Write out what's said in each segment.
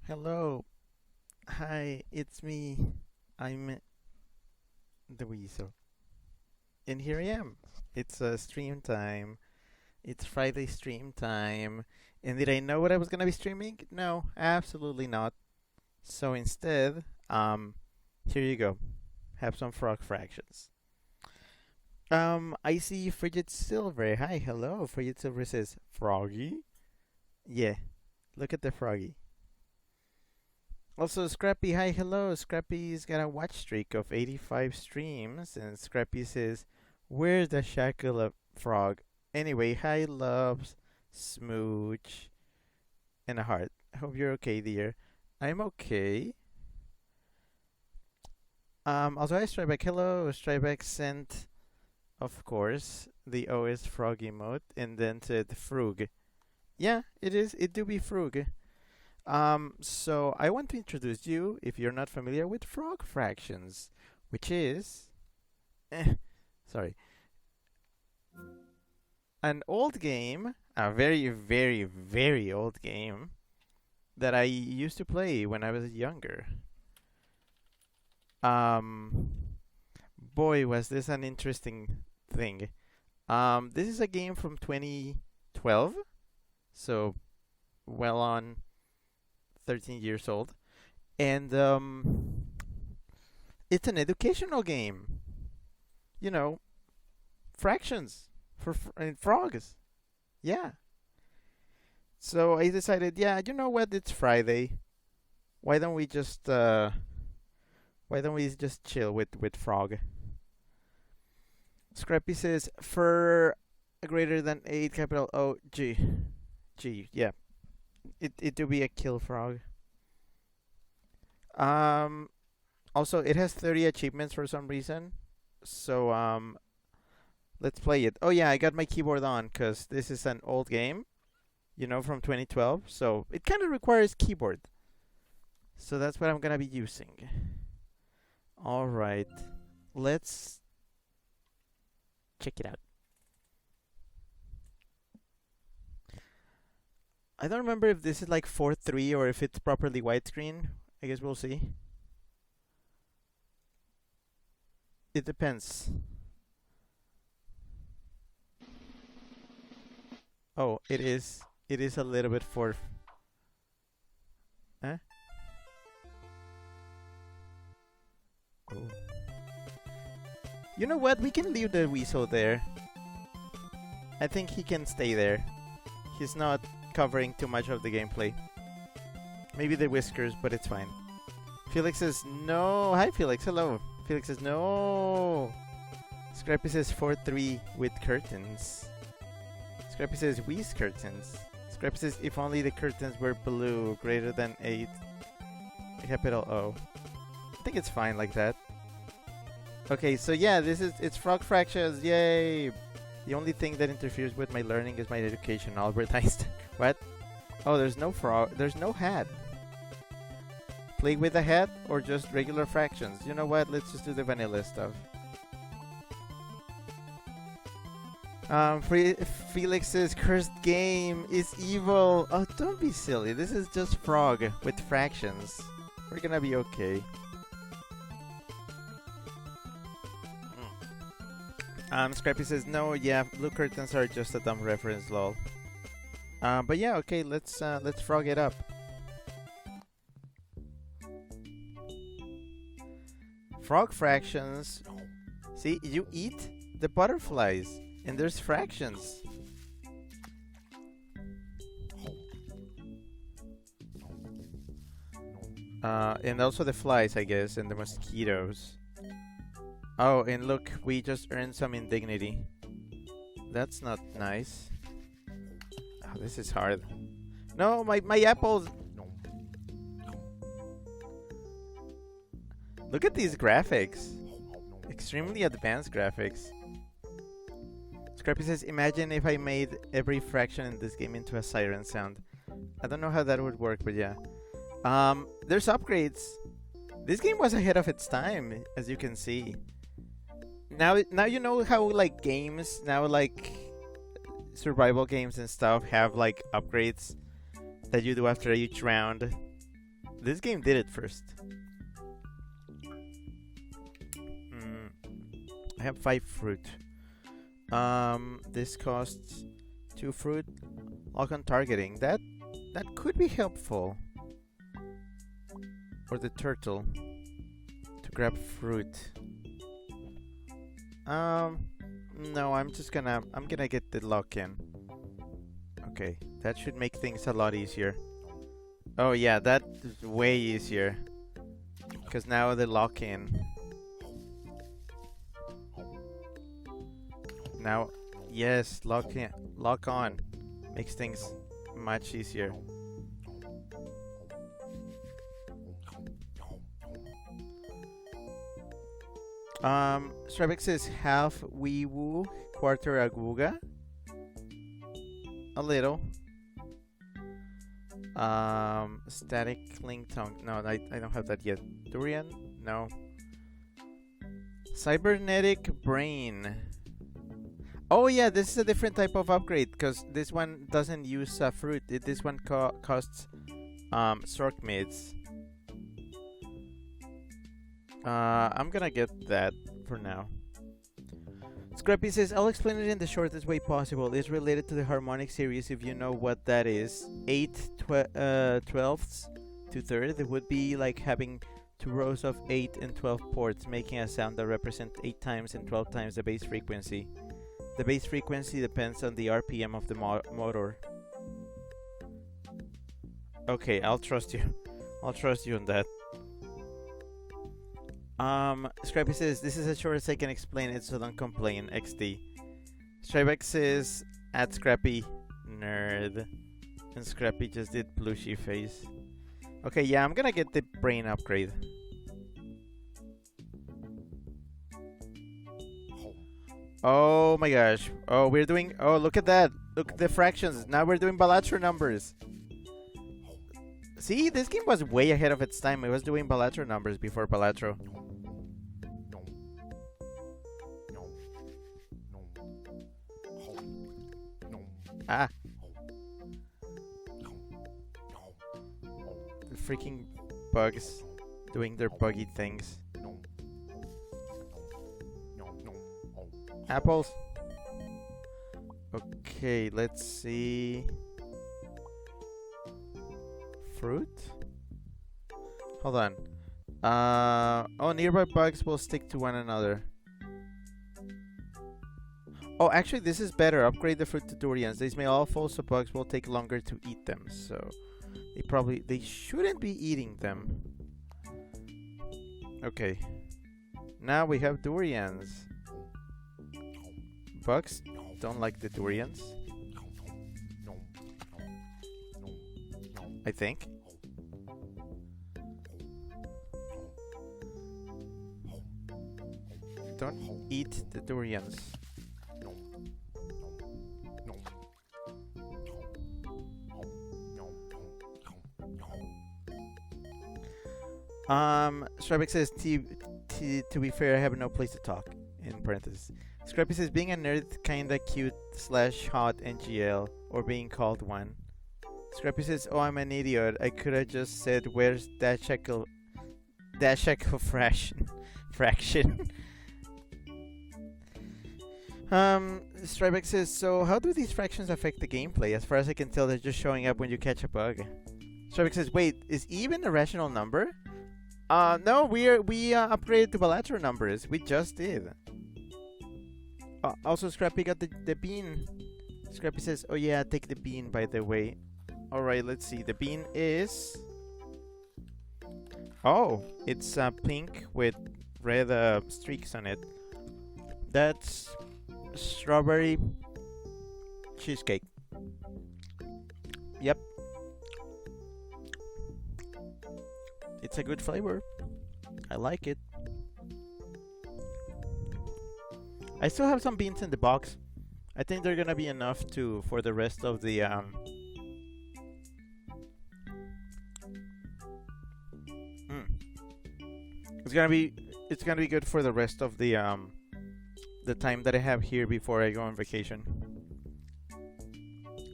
Hello. Hi, it's me. I'm the Weasel. And here I am. It's stream time. It's Friday stream time. And did I know what I was going to be streaming? No, absolutely not. So instead, here you go. Have some frog fractions. I see Frigid Silver. Hi, hello. Frigid Silver says, Froggy? Yeah, look at the froggy. Also, Scrappy, hi, hello. Scrappy's got a watch streak of 85 streams, and Scrappy says, "Where's the shackle frog?" Anyway, hi, loves, smooch, and a heart. Hope you're okay, dear. I'm okay. Also, hi, Strybeck. Hello, Strybeck sent, of course, the OS frog emote, and then said Frug. Yeah, it is. It do be Frug. So I want to introduce you, if you're not familiar with Frog Fractions, which is, eh, sorry, an old game, a very, very, very old game that I used to play when I was younger. Um, Boy, was this an interesting thing. This is a game from 2012, so well on 13 years old, and it's an educational game. You know, fractions for frogs. Yeah. So I decided, yeah, you know what? It's Friday. Why don't we just chill with frog? Scrappy says for greater than 8 capital O G. G. Yeah. It do be a kill frog. Um Also it has 30 achievements for some reason. So let's play it. Oh yeah, I got my keyboard on cuz this is an old game, from 2012. So it kind of requires keyboard. So that's what I'm going to be using. All right. Let's check it out. I don't remember if this is like 4:3 or if it's properly widescreen. I guess we'll see. It depends. Oh, it is. It is a little bit for. Eh? Oh. You know what? We can leave the weasel there. I think he can stay there. He's not covering too much of the gameplay. Maybe the whiskers, but it's fine. Felix says no. Hi, Felix. Hello. Felix says no. Scrappy says 4:3 with curtains. Scrappy says Wheeze curtains. Scrappy says if only the curtains were blue, greater than 8. Capital O. I think it's fine like that. Okay, so yeah, it's Frog Fractions, yay! The only thing that interferes with my learning is my education, Albert Einstein. What? Oh, there's no frog, there's no hat. Play with a hat or just regular fractions? You know what, let's just do the vanilla stuff. Felix's cursed game is evil. Oh, don't be silly. This is just frog with fractions. We're gonna be okay. Scrappy says no. Yeah, blue curtains are just a dumb reference, lol. But yeah, okay. Let's frog it up. Frog fractions. See, you eat the butterflies. And there's fractions. And also the flies, I guess, and the mosquitoes. Oh, and look, we just earned some indignity. That's not nice. Oh, this is hard. No, my apples. Look at these graphics. Extremely advanced graphics. Scrappy says, imagine if I made every fraction in this game into a siren sound. I don't know how that would work, but yeah. There's upgrades. This game was ahead of its time, as you can see. Now you know how like games, now like survival games and stuff have like upgrades that you do after each round. This game did it first. I have 5 fruit. This costs 2 fruit. Lock on targeting. That could be helpful. Or the turtle to grab fruit. No, I'm gonna get the lock in. Okay, that should make things a lot easier. Oh yeah, that's way easier. Because now the lock in. Now, yes, lock on. Makes things much easier. Strebek says half wee woo, quarter aguga. A little. Static link tongue. No, I don't have that yet. Durian? No. Cybernetic brain. Oh yeah, this is a different type of upgrade because this one doesn't use fruit. This one costs Sork mids. I'm gonna get that for now. Scrappy says, I'll explain it in the shortest way possible. It's related to the harmonic series if you know what that is. 8/12ths to third. It would be like having 2 rows of 8 and 12 ports, making a sound that represents 8 times and 12 times the base frequency. The base frequency depends on the RPM of the motor. Okay, I'll trust you. I'll trust you on that. Scrappy says, this is as short as I can explain it, so don't complain, XD. Strybeck says, at Scrappy, nerd. And Scrappy just did plushy face. Okay, yeah, I'm gonna get the brain upgrade. Oh my gosh. Oh, we're doing... Oh, look at that. Look at the fractions. Now we're doing Balatro numbers. See, this game was way ahead of its time. It was doing Balatro numbers before Balatro. Ah. freaking bugs doing their buggy things. Apples. Okay, let's see. Fruit? Hold on. Oh, nearby bugs will stick to one another. Oh, actually, this is better. Upgrade the fruit to durians. These may all fall, so bugs will take longer to eat them. So, they shouldn't be eating them. Okay. Now we have durians. Bugs don't like the durians. I think. Don't eat the durians. Strybeck says, to be fair, I have no place to talk. In parentheses. Scrappy says, being a nerd kinda cute / hot NGL, or being called one. Scrappy says, oh, I'm an idiot. I could have just said, where's that shekel fraction? Strybeck says, so how do these fractions affect the gameplay? As far as I can tell, they're just showing up when you catch a bug. Strybeck says, wait, is even a rational number? No, we upgraded to bilateral numbers. We just did. Also, Scrappy got the bean. Scrappy says, oh yeah, take the bean, by the way. Alright, let's see. The bean is... oh, it's pink with red streaks on it. That's strawberry cheesecake. Yep. It's a good flavor. I like it. I still have some beans in the box. I think they're gonna be enough for the rest of the It's gonna be good for the rest of the time that I have here before I go on vacation.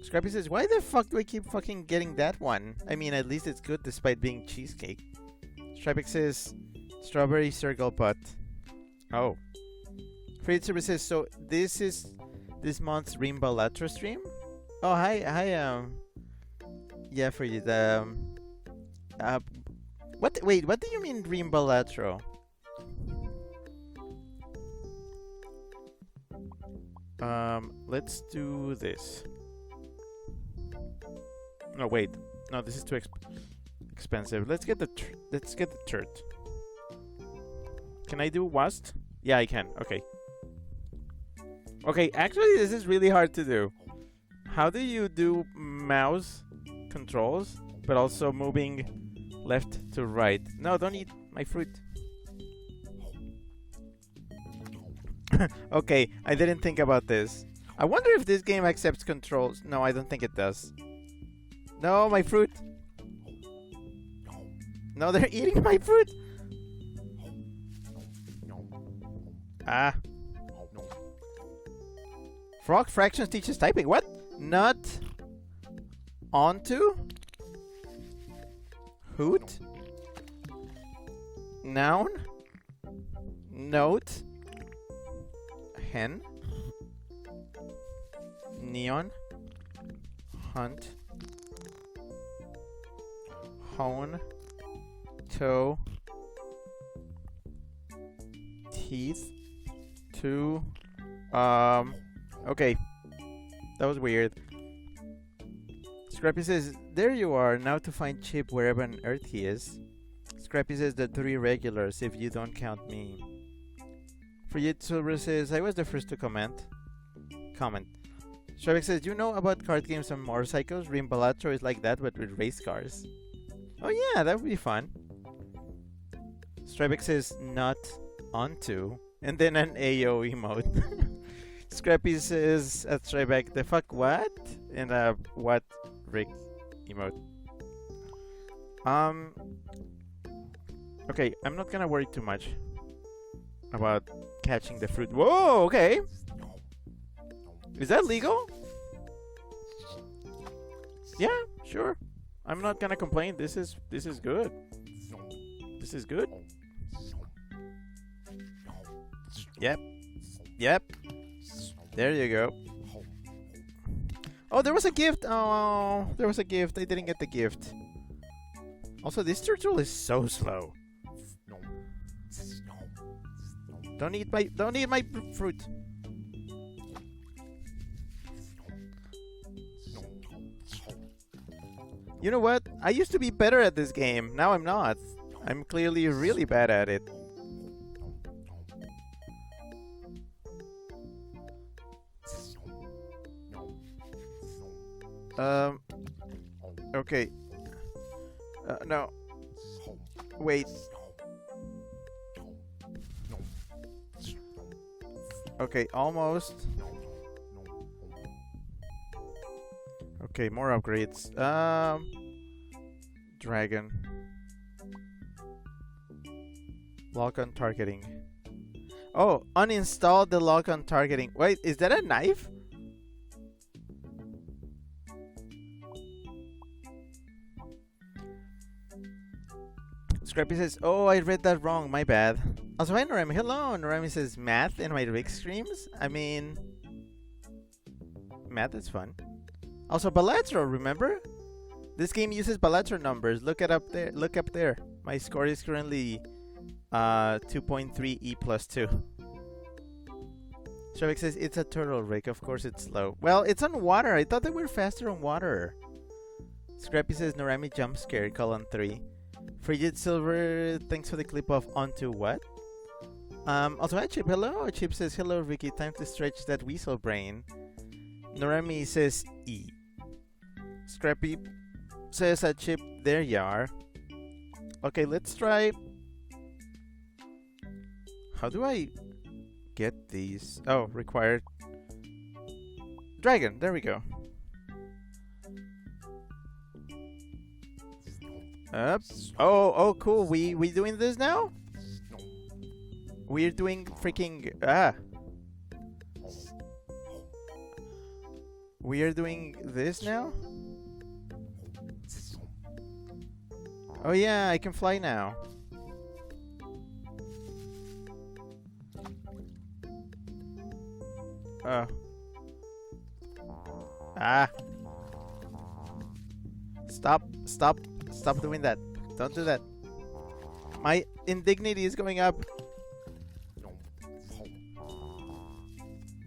Scrappy says, why the fuck do I keep fucking getting that one? I mean, at least it's good despite being cheesecake. Strybeck says, strawberry circle butt. Oh. Freight Service says, so this is this month's Rimba Latra stream? Oh, hi, yeah, for you, wait, what do you mean Rimba Latro? Let's do this. No, wait. No, this is too expensive. Let's get the shirt. Can I do WASD? Yeah, I can. Okay. Okay, actually, this is really hard to do. How do you do mouse controls, but also moving left to right? No, don't eat my fruit. Okay, I didn't think about this. I wonder if this game accepts controls. No, I don't think it does. No, my fruit. No, they're eating my fruit. Ah. Frog fractions teaches typing. What? Not onto? Hoot? Noun? Note? Hen? Neon? Hunt? Hone? Toe? Teeth? Two? Okay. That was weird. Scrappy says, there you are, now to find Chip wherever on Earth he is. Scrappy says, the 3 regulars if you don't count me. For YouTuber says, I was the first to comment. Stravik says, you know about card games on motorcycles? Rimba Latro is like that, but with race cars. Oh yeah, that would be fun. Stravik says, not onto. And then an AO emote. Scrappy says at Stravik, the fuck what? And a what Rick emote. Okay, I'm not gonna worry too much about catching the fruit. Whoa, okay. Is that legal? Yeah, sure. I'm not gonna complain. This is good. This is good. Yep. Yep. There you go. Oh, there was a gift. Oh, there was a gift. I didn't get the gift. Also, this turtle is so slow. Don't eat my fruit. You know what? I used to be better at this game. Now I'm not. I'm clearly really bad at it. Okay. No. Wait. Okay, almost. Okay, more upgrades. Dragon. Lock on targeting. Oh, uninstall the lock on targeting. Wait, is that a knife? Scrappy says, oh, I read that wrong. My bad. Also, hi, Noremi. Hello. Noremi says, math in my Rick streams? I mean, math is fun. Also, Balatro, remember? This game uses Balatro numbers. Look it up there. Look up there. My score is currently 2.3 E plus 2. Shavik says, it's a turtle, Rick. Of course it's slow. Well, it's on water. I thought they were faster on water. Scrappy says, Noremi jump scare, colon 3. Frigid Silver, thanks for the clip of onto what? Also, hi, Chip. Hello. Chip says, hello, Ricky. Time to stretch that weasel brain. Noremi says, E. Scrappy says, Chip, there you are. Okay, let's try. How do I get these? Oh, required. Dragon, there we go. Up. Oh, cool. We doing this now? We're doing freaking we are doing this now? Oh yeah, I can fly now. Stop doing that. Don't do that. My indignity is going up.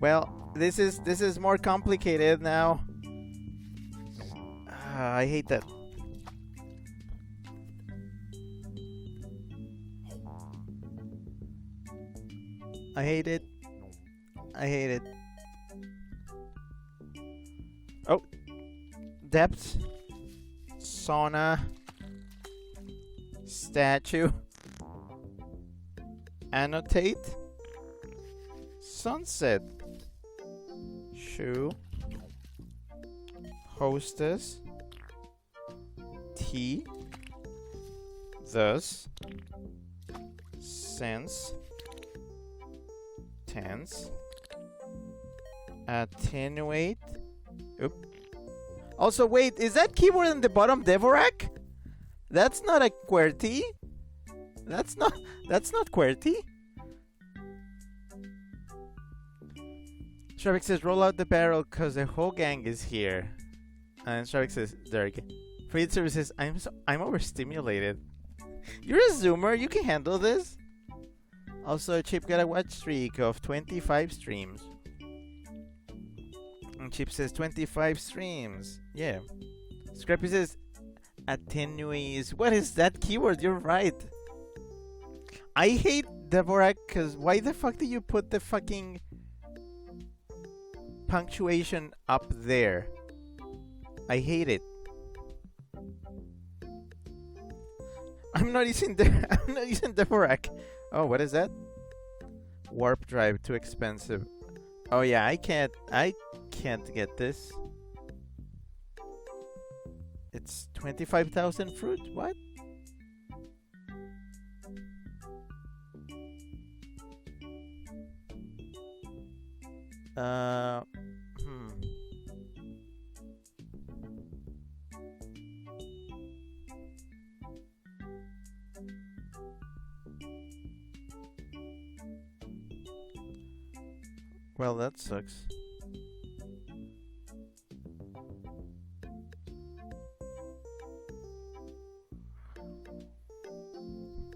Well, this is more complicated now. I hate that. I hate it. I hate it. Oh. Depth. Sauna. Statue. Annotate. Sunset. Shoe. Hostess. Tea. Thus. Sense. Tense. Attenuate. Oop. Also, wait, is that keyboard in the bottom Dvorak? That's not a QWERTY. That's not QWERTY. Shavik says, roll out the barrel cause the whole gang is here. And Shavik says, Derek. Freed Service says, I'm overstimulated. You're a zoomer, you can handle this. Also, Chip got a watch streak of 25 streams. And Chip says 25 streams. Yeah. Scrappy says attenues. What is that keyword? You're right. I hate Dvorak because why the fuck do you put the fucking punctuation up there? I hate it. I'm not using Dvorak. Oh, what is that? Warp drive, too expensive. Oh yeah, I can't get this. It's 25,000 fruit. What? Well, that sucks.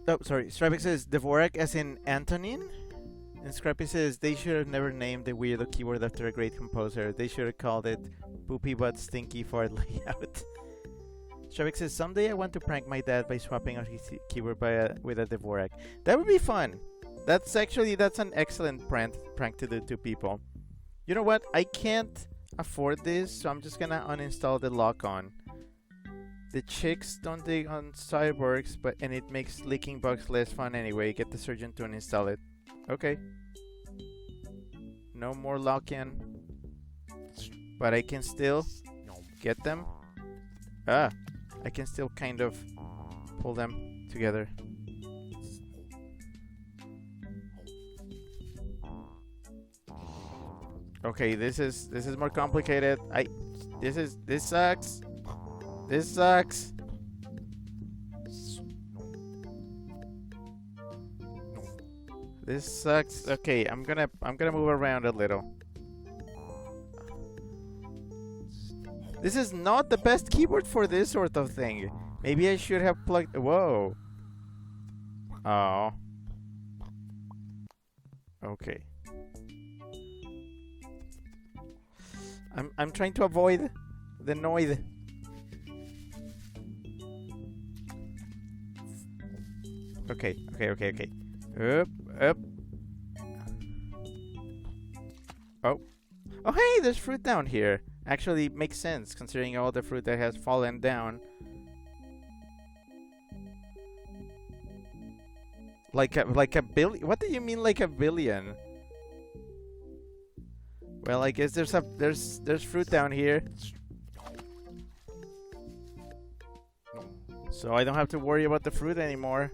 Oh, sorry. Strapik says Dvorak as in Antonin? And Scrappy says they should have never named the weirdo keyboard after a great composer. They should have called it Poopy Butt Stinky Fart Layout. Strapik says someday I want to prank my dad by swapping out his keyboard with a Dvorak. That would be fun. That's an excellent prank to do to people. You know what? I can't afford this, so I'm just gonna uninstall the lock-on. The chicks don't dig on cyborgs, and it makes leaking bugs less fun anyway. Get the surgeon to uninstall it. Okay. No more lock-in. But I can still get them. I can still kind of pull them together. Okay, this is more complicated. This sucks. This sucks. This sucks. Okay, I'm gonna move around a little. This is not the best keyboard for this sort of thing. Maybe I should have plugged. Whoa. Oh. Okay. I'm trying to avoid the noise. Okay. Up. Oh, hey, there's fruit down here. Actually, makes sense considering all the fruit that has fallen down. Like a billion? What do you mean like a billion? Well, I guess there's fruit down here. So I don't have to worry about the fruit anymore.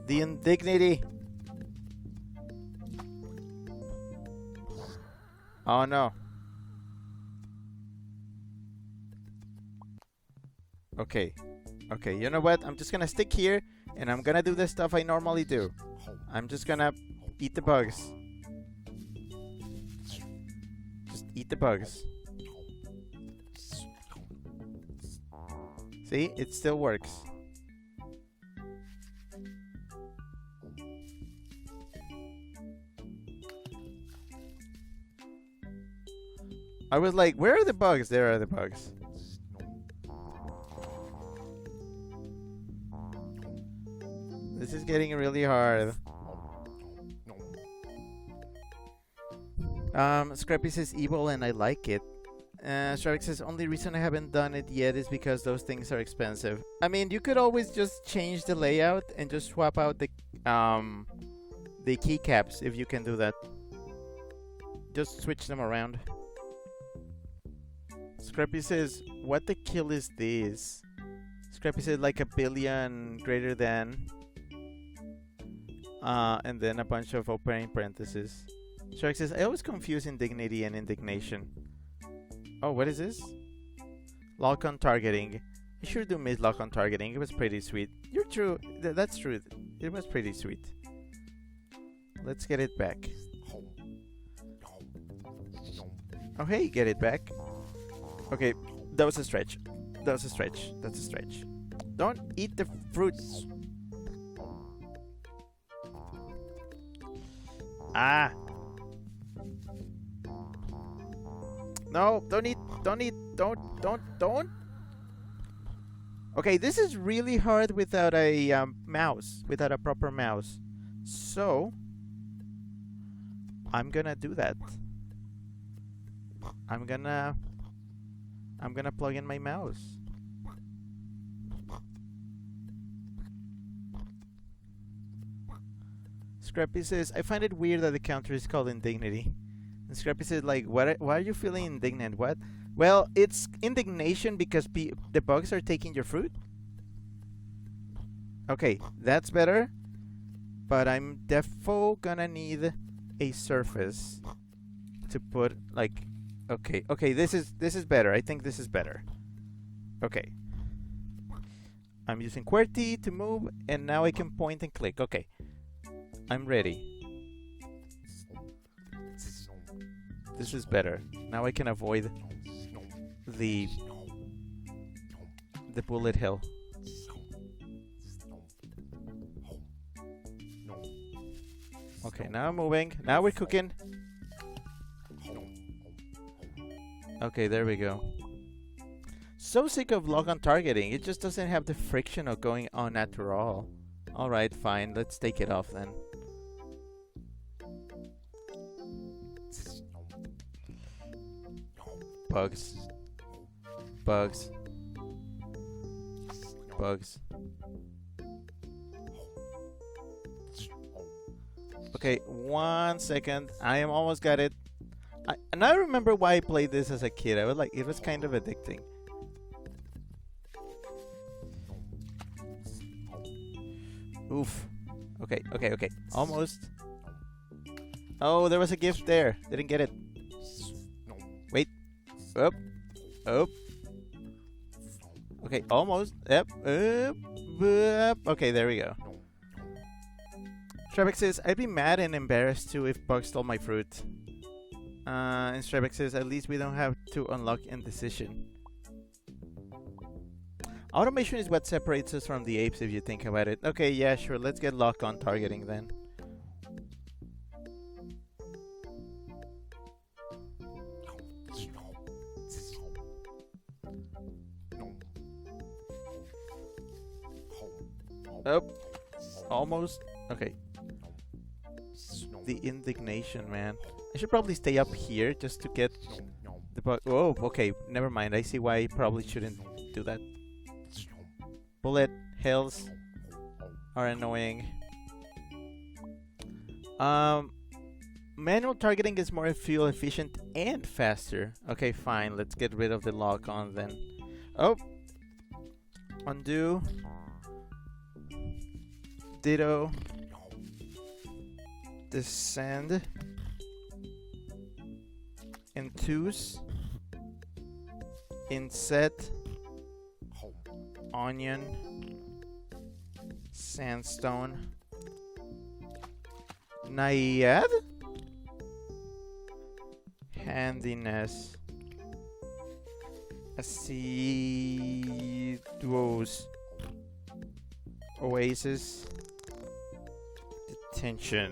The indignity. Oh no. Okay, you know what? I'm just gonna stick here and I'm gonna do the stuff I normally do. I'm just gonna eat the bugs. Just eat the bugs. See? It still works. I was like, where are the bugs? There are the bugs. This is getting really hard. Scrappy says evil and I like it. Strapik says only reason I haven't done it yet is because those things are expensive. I mean, you could always just change the layout and just swap out the keycaps if you can do that. Just switch them around. Scrappy says, what the kill is this? Scrappy said like a billion greater than. And then a bunch of opening parentheses. Shark says, I always confuse indignity and indignation. Oh, what is this? Lock-on targeting. I sure do miss lock-on targeting. It was pretty sweet. You're true. That's true. It was pretty sweet. Let's get it back. Oh, hey, get it back. Okay, that was a stretch. That's a stretch. Don't eat the fruits. Ah. No, don't eat. Don't. Okay, this is really hard without a mouse, without a proper mouse. So, I'm gonna do that. I'm gonna plug in my mouse. Scrappy says, I find it weird that the counter is called indignity. And Scrappy says, like, why are you feeling indignant? What? Well, it's indignation because the bugs are taking your fruit. Okay, that's better. But I'm defo gonna need a surface to put, like, okay, this is better. I think this is better. Okay. I'm using QWERTY to move, and now I can point and click. Okay, I'm ready. This is better. Now I can avoid the bullet hell. Okay, now I'm moving. Now we're cooking. Okay, there we go. So sick of lock-on targeting. It just doesn't have the friction of going on after all. Alright, fine. Let's take it off then. Bugs. Bugs. Bugs. Okay, 1 second. I am almost got it. And I remember why I played this as a kid. I was like, it was kind of addicting. Oof. Okay, okay, okay. Almost. Oh, there was a gift there. Didn't get it. Wait. Up. Up. Okay, almost. Up. Up. Up. Okay, there we go. Strebeck says, I'd be mad and embarrassed too if Bug stole my fruit. And Strebeck says, at least we don't have to unlock indecision. Automation is what separates us from the apes if you think about it. Okay, yeah, sure. Let's get lock-on targeting then. Oh, almost. Okay. The indignation, man. I should probably stay up here just to get the bug. Oh, okay. Never mind. I see why I probably shouldn't do that. Bullet hills are annoying. Manual targeting is more fuel efficient and faster. Okay, fine. Let's get rid of the lock-on then. Oh. Undo. Ditto. Descend. Enthuse. Inset. Onion. Sandstone. Naiad. Handiness. Assiduous. Oasis. Detention.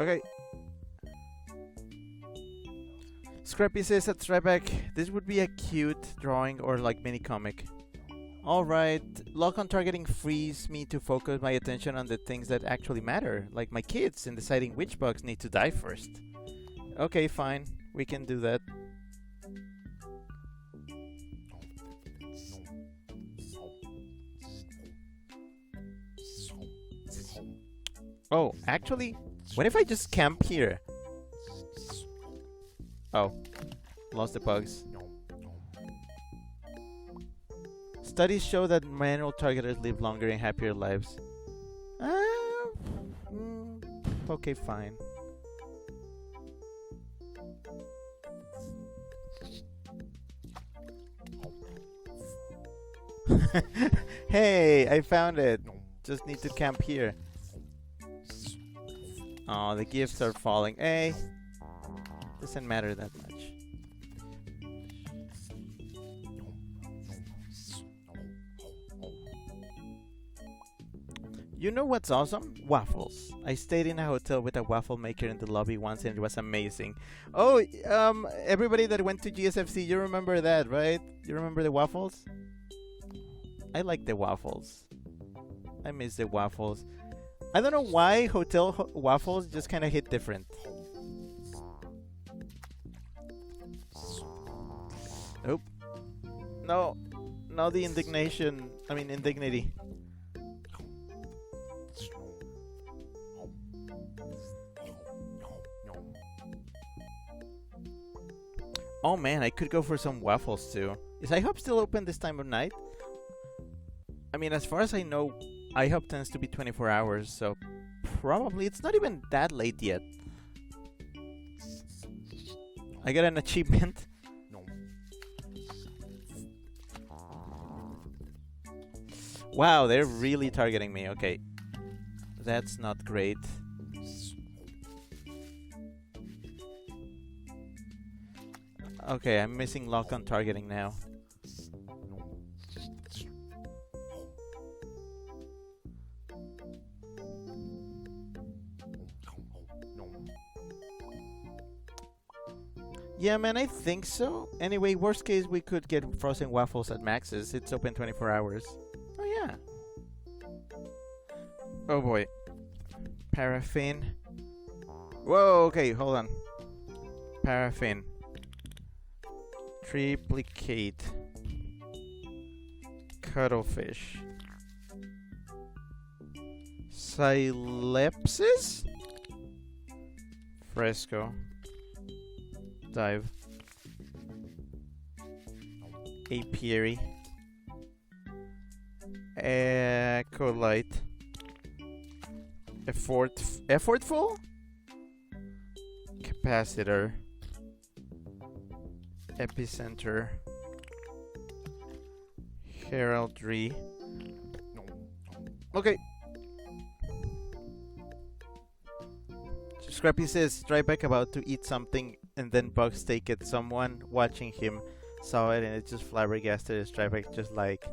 Okay. Scrappy says at Strebeck, this would be a cute drawing or like mini comic. Alright, lock-on targeting frees me to focus my attention on the things that actually matter, like my kids and deciding which bugs need to die first. Okay, fine, we can do that. Oh, actually, what if I just camp here? Oh, lost the bugs. Studies show that manual targeters live longer and happier lives. Okay, fine. Hey, I found it. Just need to camp here. Oh, the gifts are falling. Hey, doesn't matter that much. You know what's awesome? Waffles. I stayed in a hotel with a waffle maker in the lobby once and it was amazing. Oh, everybody that went to GSFC, you remember that, right? You remember the waffles? I like the waffles. I miss the waffles. I don't know why hotel waffles just kind of hit different. Nope. No. No, the indignation. I mean, indignity. Oh man, I could go for some waffles too. Is IHOP still open this time of night? I mean, as far as I know, IHOP tends to be 24 hours, so probably it's not even that late yet. I got an achievement. Wow, they're really targeting me. Okay. That's not great. Okay, I'm missing lock on targeting now. Yeah, man, I think so. Anyway, worst case, we could get frozen waffles at Max's. It's open 24 hours. Oh, yeah. Oh, boy. Paraffin. Whoa, okay, hold on. Paraffin. Triplicate. Cuttlefish. Silepsis? Fresco. Dive. Apiary. Ecolite. Effortful? Capacitor. Epicenter. Heraldry. Okay. Scrappy says Dryback about to eat something and then Bugs take it. Someone watching him saw it and it just flabbergasted. Dryback just like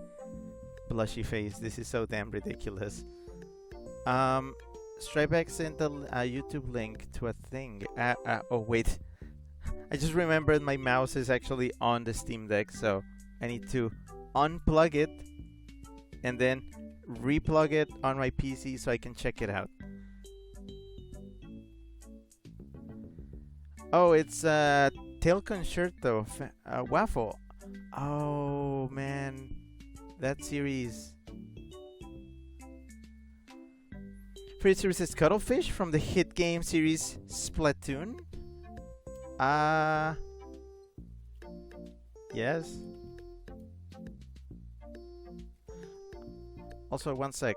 blushy face. This is so damn ridiculous. Stryback sent a YouTube link to a thing. Oh wait, I just remembered my mouse is actually on the Steam Deck, so I need to unplug it and then replug it on my PC so I can check it out. Oh, it's Tail Concerto Waffle. Oh man, that series. Fritz says Cuttlefish from the hit game series Splatoon. Yes. Also, one sec.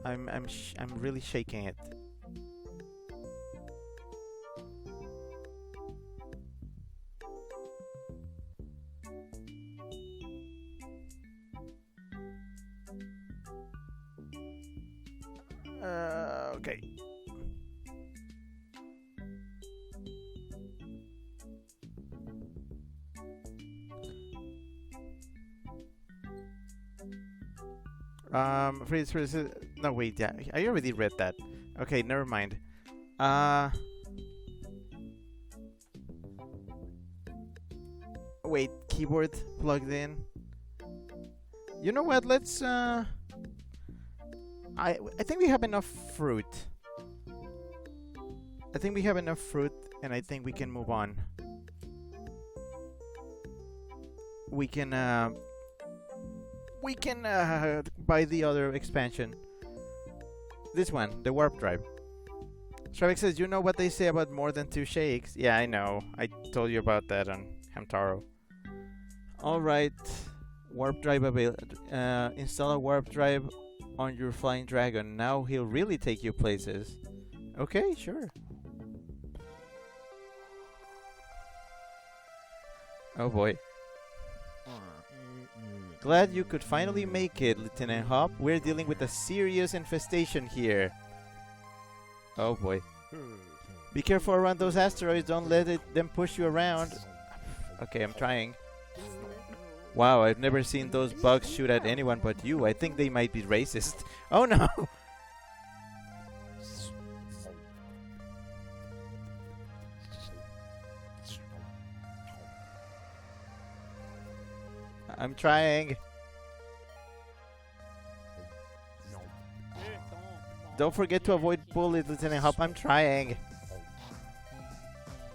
I'm really shaking it. Okay. Freeze, no wait, yeah, I already read that. Okay, never mind. Wait, keyboard plugged in. You know what? Let's I think we have enough fruit. I think we have enough fruit, and I think we can move on. We can buy the other expansion. This one, the warp drive. Stravik says, you know what they say about more than 2 shakes? Yeah, I know. I told you about that on Hamtaro. Alright. Warp drive available. Install a warp drive on your flying dragon. Now he'll really take you places. Okay, sure. Oh boy. Glad you could finally make it, Lieutenant Hop. We're dealing with a serious infestation here. Oh boy. Be careful around those asteroids. Don't let them push you around. Okay, I'm trying. Wow, I've never seen those bugs shoot at anyone but you. I think they might be racist. Oh no! I'm trying. Don't forget to avoid bullets, Lieutenant Hop. I'm trying.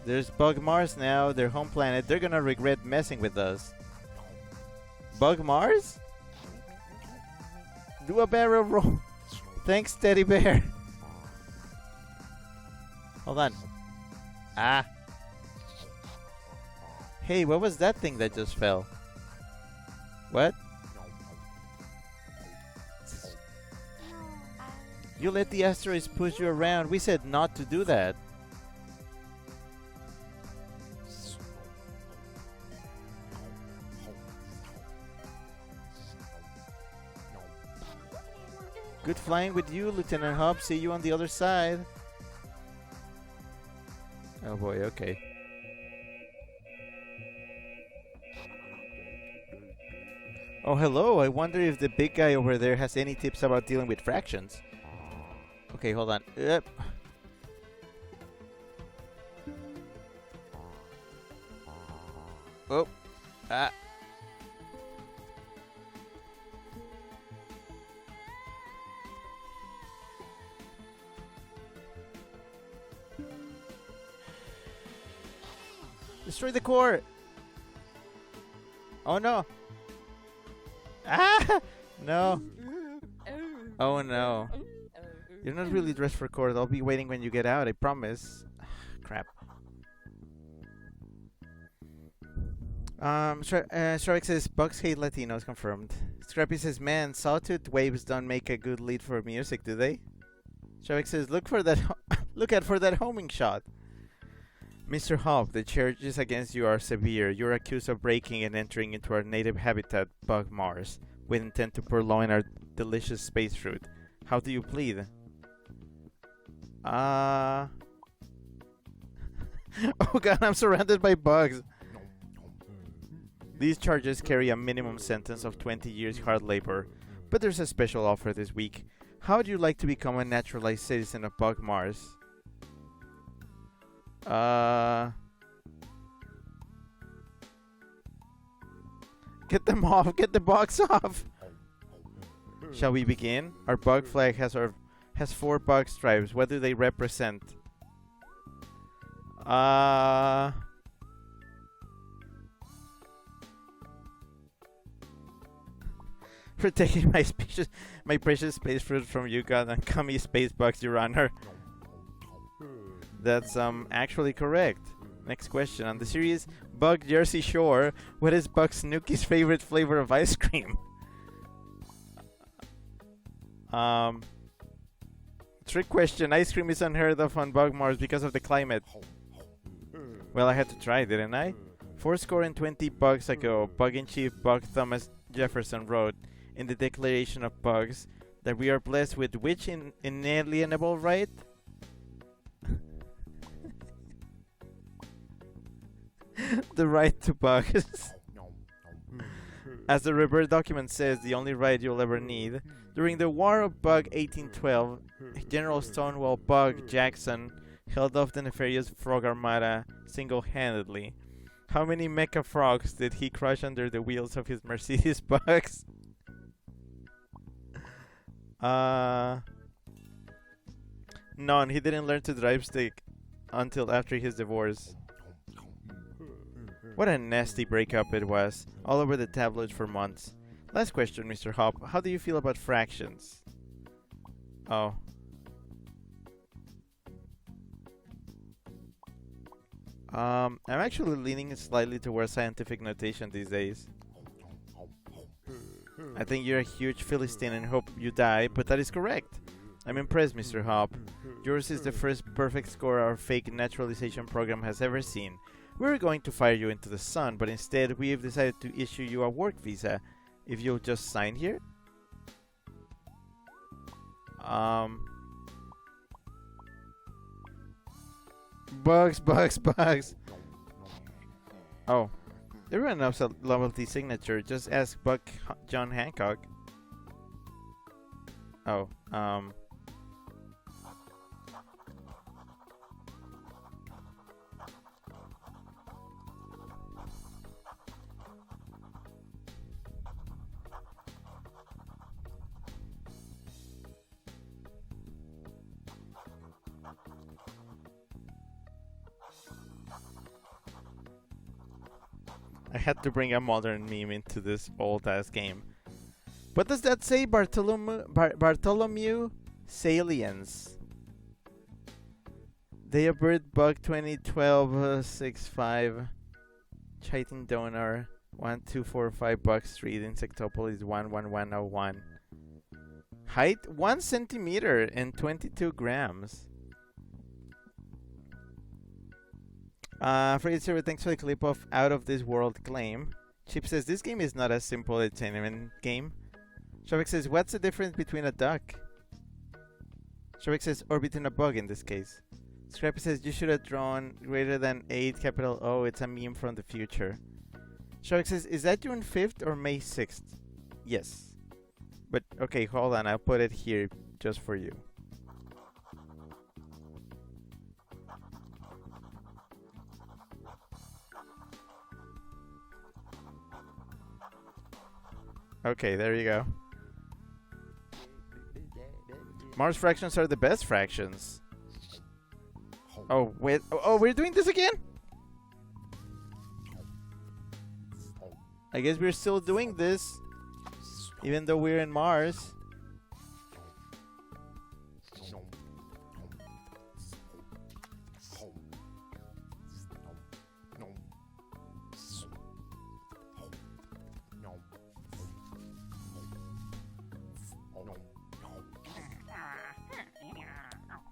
There's Bug Mars now, their home planet. They're gonna regret messing with us. Bug Mars? Do a barrel roll. Thanks, Teddy Bear. Hold on. Ah. Hey, what was that thing that just fell? What? You let the asteroids push you around. We said not to do that. Good flying with you, Lieutenant Hop. See you on the other side. Oh boy, okay. Oh, hello. I wonder if the big guy over there has any tips about dealing with fractions. Okay, hold on. Yep. Oh. Ah. Destroy the core. Oh no. Ah! No. Oh no. You're not really dressed for court. I'll be waiting when you get out, I promise. Crap. Shrek says Bugs hate Latinos, confirmed. Scrappy says, man, sawtooth waves don't make a good lead for music, do they? Shrek says, look for that look out for that homing shot. Mr. Hop, the charges against you are severe. You're accused of breaking and entering into our native habitat, Bug Mars, with intent to purloin our delicious space fruit. How do you plead? Oh god, I'm surrounded by bugs. These charges carry a minimum sentence of 20 years hard labor, but there's a special offer this week. How would you like to become a naturalized citizen of Bug Mars? Get them off! Get the bugs off! Shall we begin? Our bug flag has 4 bug stripes. What do they represent? Protecting my precious space fruit from you, god and cummy space bugs, Your Honor. That's actually correct. Next question on the series Bug Jersey Shore. What is Bug Snooky's favorite flavor of ice cream? Trick question. Ice cream is unheard of on Bug Mars because of the climate. Well, I had to try, didn't I? 420 bugs ago, Bug-in-Chief Bug Thomas Jefferson wrote in the Declaration of Bugs that we are blessed with which inalienable right? The right to bugs. As the Rebirth document says, the only right you'll ever need. During the War of Bug 1812, General Stonewall Bug Jackson held off the nefarious Frog Armada single-handedly. How many mecha frogs did he crush under the wheels of his Mercedes bugs? None. He didn't learn to drive stick until after his divorce. What a nasty breakup it was. All over the tabloids for months. Last question, Mr. Hop. How do you feel about fractions? Oh. I'm actually leaning slightly towards scientific notation these days. I think you're a huge Philistine and hope you die, but that is correct. I'm impressed, Mr. Hop. Yours is the first perfect score our fake naturalization program has ever seen. We were going to fire you into the sun, but instead we have decided to issue you a work visa. If you'll just sign here. Bugs. Oh. Everyone knows a novelty signature. Just ask John Hancock. Oh, I had to bring a modern meme into this old-ass game. What does that say, Bartholomew Saliens? Day of Birth Bug 2012 65 Chitin Donor 1245 Buck Street, Insectopolis 11101. Height 1 centimeter and 22 grams. Freddy Server, thanks for the clip of Out of This World claim. Chip says this game is not a simple entertainment game. Shavik says, what's the difference between a duck? Shrek says orbiting a bug in this case. Scrappy says you should have drawn greater than 8 capital O. It's a meme from the future. Shrek says, is that June 5th or May 6th? Yes. But okay, hold on. I'll put it here just for you. Okay, there you go. Mars fractions are the best fractions. Oh, wait. Oh, we're doing this again? I guess we're still doing this, even though we're in Mars.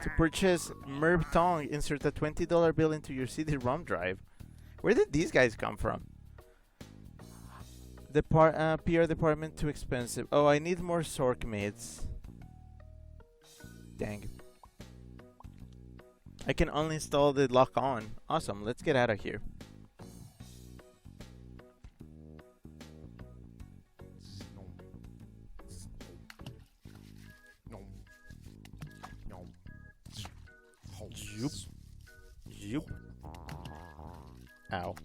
To purchase Merb Tong, insert a $20 bill into your CD-ROM drive. Where did these guys come from? The PR department too expensive. Oh, I need more Sork mates. Dang. I can uninstall the lock on. Awesome, let's get out of here. Zoop. Zoop. Ow.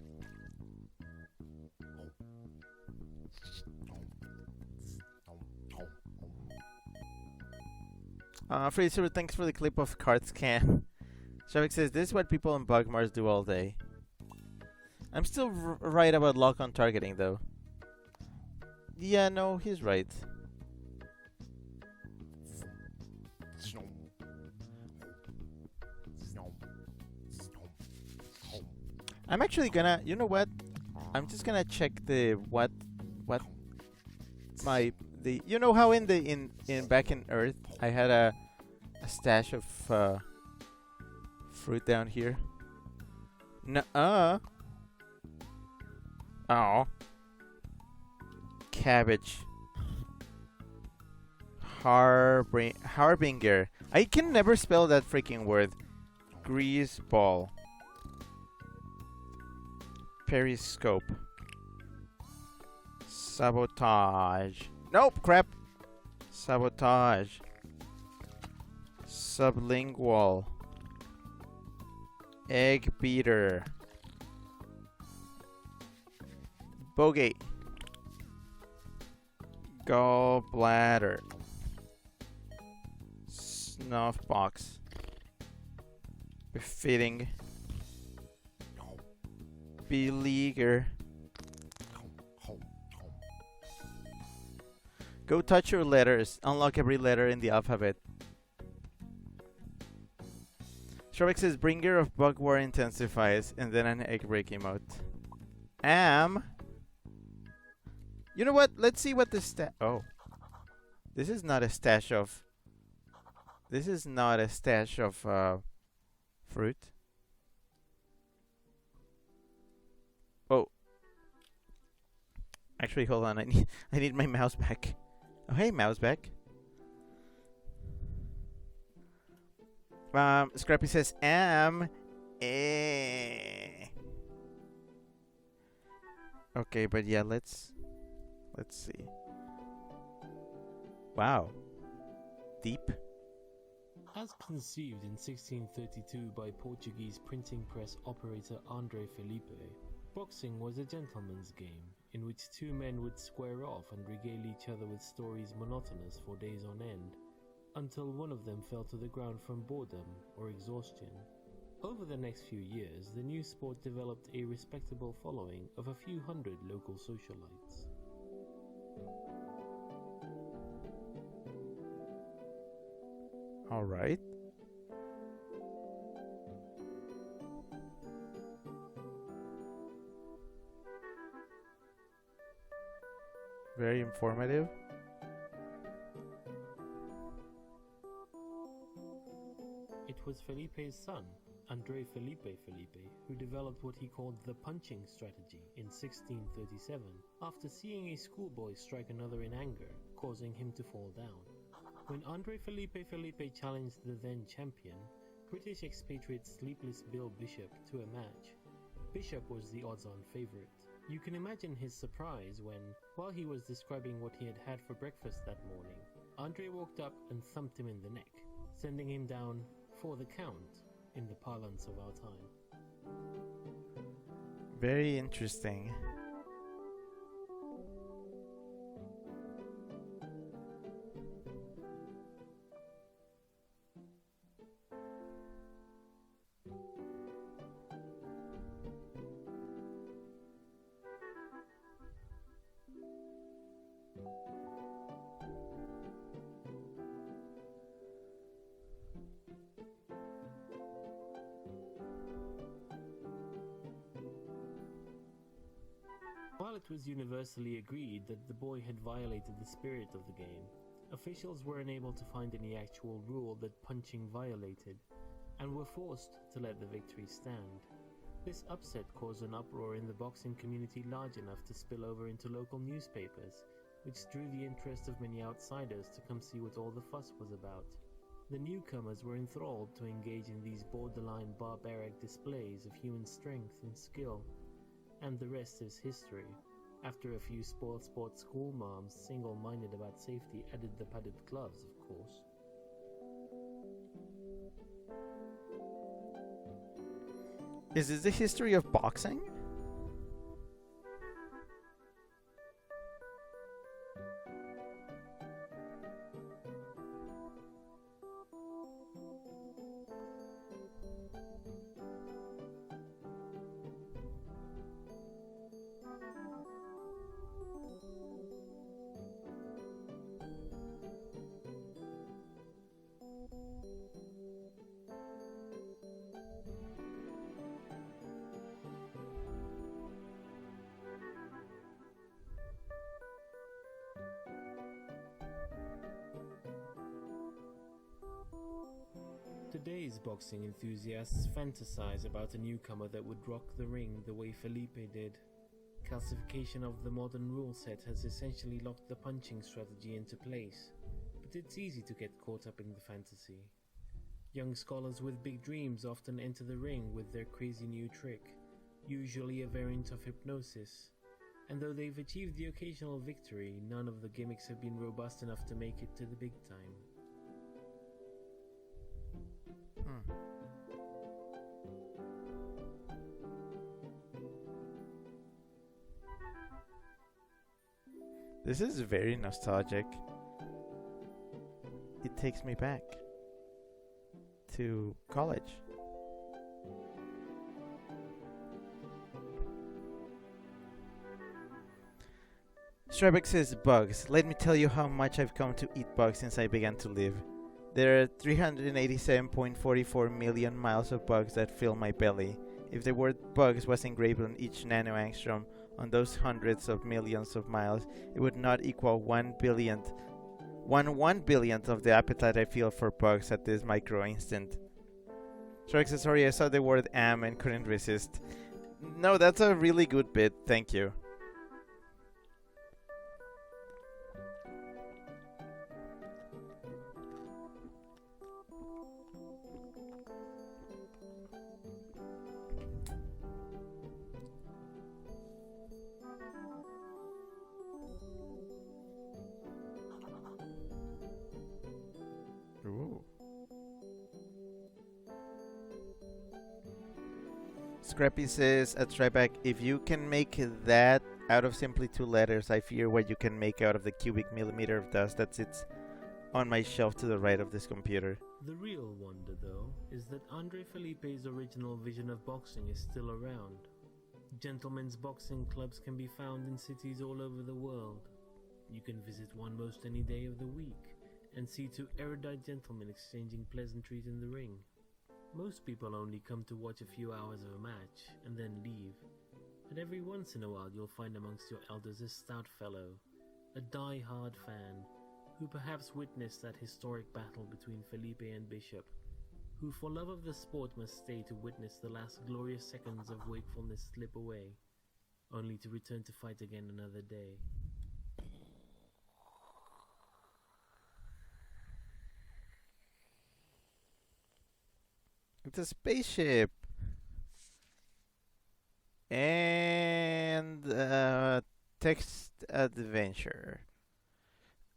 Fraser, thanks for the clip of card scan. Shavik says, this is what people on Bugmars do all day. I'm still right about lock-on targeting, though. Yeah, no, he's right. I'm actually gonna, you know what? I'm just gonna check the you know how in back in Earth I had a stash of fruit down here. Nuh-uh. Oh. Cabbage. Harbinger. I can never spell that freaking word. Grease ball. Periscope. Sabotage. Nope, crap. Sabotage. Sublingual. Egg beater. Bogey. Gallbladder. Snuff box. Befitting. Beleaguer. Go touch your letters. Unlock every letter in the alphabet. Shrek says bringer of bug war intensifies and then an egg break emote. You know what? Let's see what this oh. This is not a stash of fruit. Oh. Actually, hold on. I need my mouse back. Oh, hey, mouse back. Scrappy says Okay, but yeah, let's see. Wow. Deep. As conceived in 1632 by Portuguese printing press operator André Felipe, boxing was a gentleman's game in which two men would square off and regale each other with stories monotonous for days on end, until one of them fell to the ground from boredom or exhaustion. Over the next few years, the new sport developed a respectable following of a few hundred local socialites. All right. Very informative. It was Felipe's son, André Felipe, who developed what he called the punching strategy in 1637, after seeing a schoolboy strike another in anger, causing him to fall down. When Andre Felipe challenged the then champion, British expatriate Sleepless Bill Bishop to a match, Bishop was the odds-on favourite. You can imagine his surprise when, while he was describing what he had had for breakfast that morning, Andre walked up and thumped him in the neck, sending him down for the count in the parlance of our time. Very interesting. While it was universally agreed that the boy had violated the spirit of the game, officials were unable to find any actual rule that punching violated, and were forced to let the victory stand. This upset caused an uproar in the boxing community large enough to spill over into local newspapers, which drew the interest of many outsiders to come see what all the fuss was about. The newcomers were enthralled to engage in these borderline barbaric displays of human strength and skill, and the rest is history. After a few spoiled sport school moms, single-minded about safety, added the padded gloves, of course. Is this the history of boxing? Today's boxing enthusiasts fantasize about a newcomer that would rock the ring the way Felipe did. Calcification of the modern rule set has essentially locked the punching strategy into place, but it's easy to get caught up in the fantasy. Young scholars with big dreams often enter the ring with their crazy new trick, usually a variant of hypnosis, and though they've achieved the occasional victory, none of the gimmicks have been robust enough to make it to the big time. This is very nostalgic. It takes me back to college. Strybeck says bugs. Let me tell you how much I've come to eat bugs since I began to live. There are 387.44 million miles of bugs that fill my belly. If the word bugs was engraved on each nanoangstrom on those hundreds of millions of miles, it would not equal 1/1 billionth of the appetite I feel for bugs at this micro instant. Shark says, sorry, I saw the word am and couldn't resist. No, that's a really good bit, thank you. Ooh. Scrappy says at Strybeck, if you can make that out of simply 2 letters, I fear what you can make out of the cubic millimeter of dust that sits on my shelf to the right of this computer. The real wonder, though, is that Andre Felipe's original vision of boxing is still around. Gentlemen's boxing clubs can be found in cities all over the world. You can visit one most any day of the week and see 2 erudite gentlemen exchanging pleasantries in the ring. Most people only come to watch a few hours of a match and then leave, but every once in a while you'll find amongst your elders a stout fellow, a die-hard fan, who perhaps witnessed that historic battle between Felipe and Bishop, who for love of the sport must stay to witness the last glorious seconds of wakefulness slip away, only to return to fight again another day. It's a spaceship. And text adventure.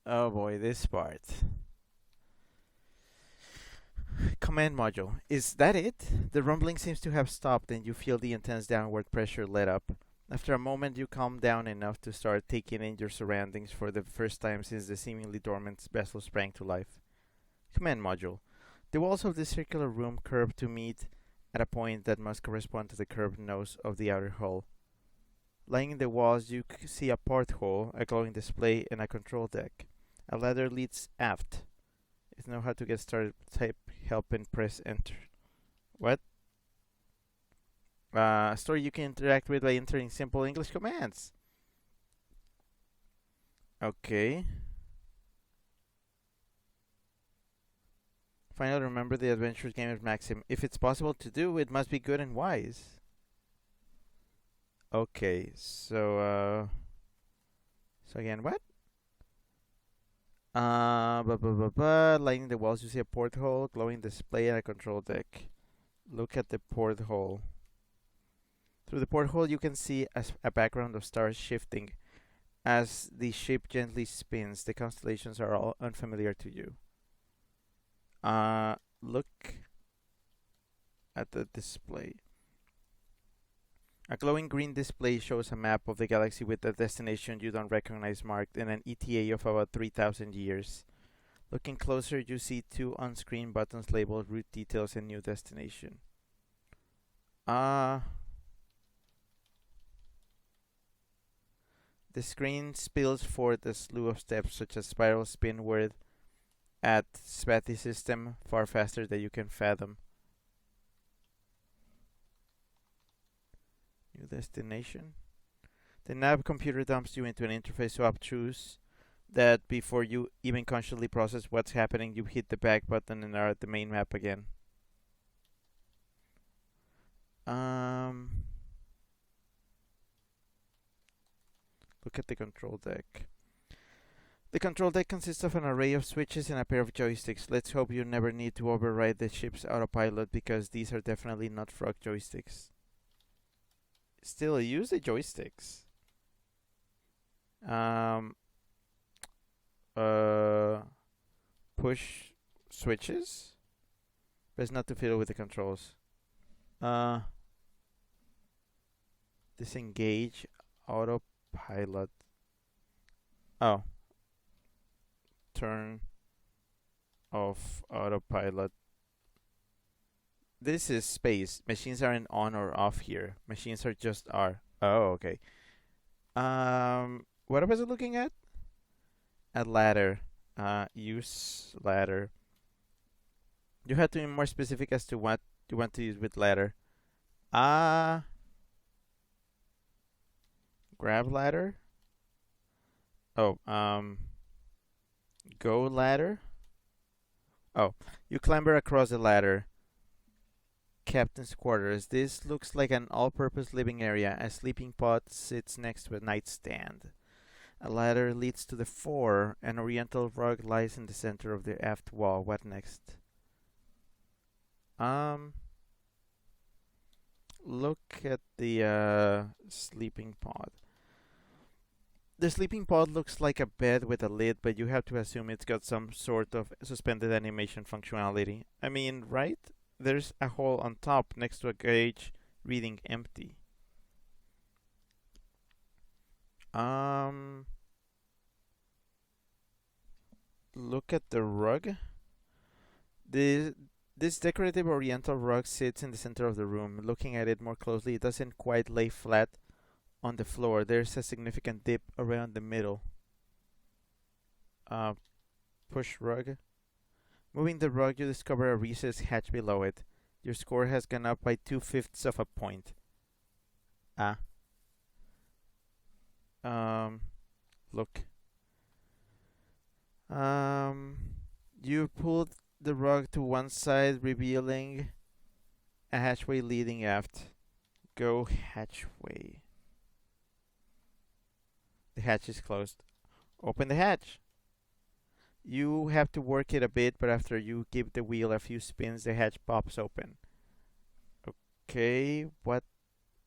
Oh boy, this part. Command module. Is that it? The rumbling seems to have stopped and you feel the intense downward pressure let up. After a moment, you calm down enough to start taking in your surroundings for the first time since the seemingly dormant vessel sprang to life. Command module. The walls of this circular room curve to meet at a point that must correspond to the curved nose of the outer hull. Lying in the walls, you see a porthole, a glowing display, and a control deck. A ladder leads aft. If you know how to get started, type help and press enter. What? A story you can interact with by entering simple English commands. Okay. Finally, remember the Adventure Gamer's maxim. If it's possible to do, it must be good and wise. Okay, so again, what? Lighting the walls, you see a porthole, glowing display, and a control deck. Look at the porthole. Through the porthole, you can see a background of stars shifting as the ship gently spins. The constellations are all unfamiliar to you. Look at the display. A glowing green display shows a map of the galaxy with a destination you don't recognize marked in an ETA of about 3,000 years. Looking closer, you see two on-screen buttons labeled route details and new destination. The screen spills forward a slew of steps such as spiral spinward at Spatty system far faster than you can fathom. New destination. The nav computer dumps you into an interface so obtuse that before you even consciously process what's happening, you hit the back button and are at the main map again. Look at the control deck. The control deck consists of an array of switches and a pair of joysticks. Let's hope you never need to override the ship's autopilot because these are definitely not frog joysticks. Still, use the joysticks. Push switches. Best not to fiddle with the controls. Disengage autopilot. Oh. Turn off autopilot. This is space. Machines aren't on or off here. Machines are just are. Oh, okay. What was I looking at? A ladder. Use ladder. You have to be more specific as to what you want to use with ladder. Grab ladder. Oh, go ladder. Oh, you clamber across the ladder. Captain's quarters. This looks like an all-purpose living area. A sleeping pod sits next to a nightstand. A ladder leads to the fore. An oriental rug lies in the center of the aft wall. What next? Look at the sleeping pod. The sleeping pod looks like a bed with a lid, but you have to assume it's got some sort of suspended animation functionality. I mean, right? There's a hole on top next to a gauge reading empty. Look at the rug. This decorative oriental rug sits in the center of the room. Looking at it more closely, it doesn't quite lay flat on the floor. There's a significant dip around the middle. Push rug. Moving the rug, you discover a recessed hatch below it. Your score has gone up by 2/5 of a point. Look. You pulled the rug to one side, revealing a hatchway leading aft. Go hatchway. The hatch is closed. Open the hatch. You have to work it a bit, but after you give the wheel a few spins, the hatch pops open. Okay, what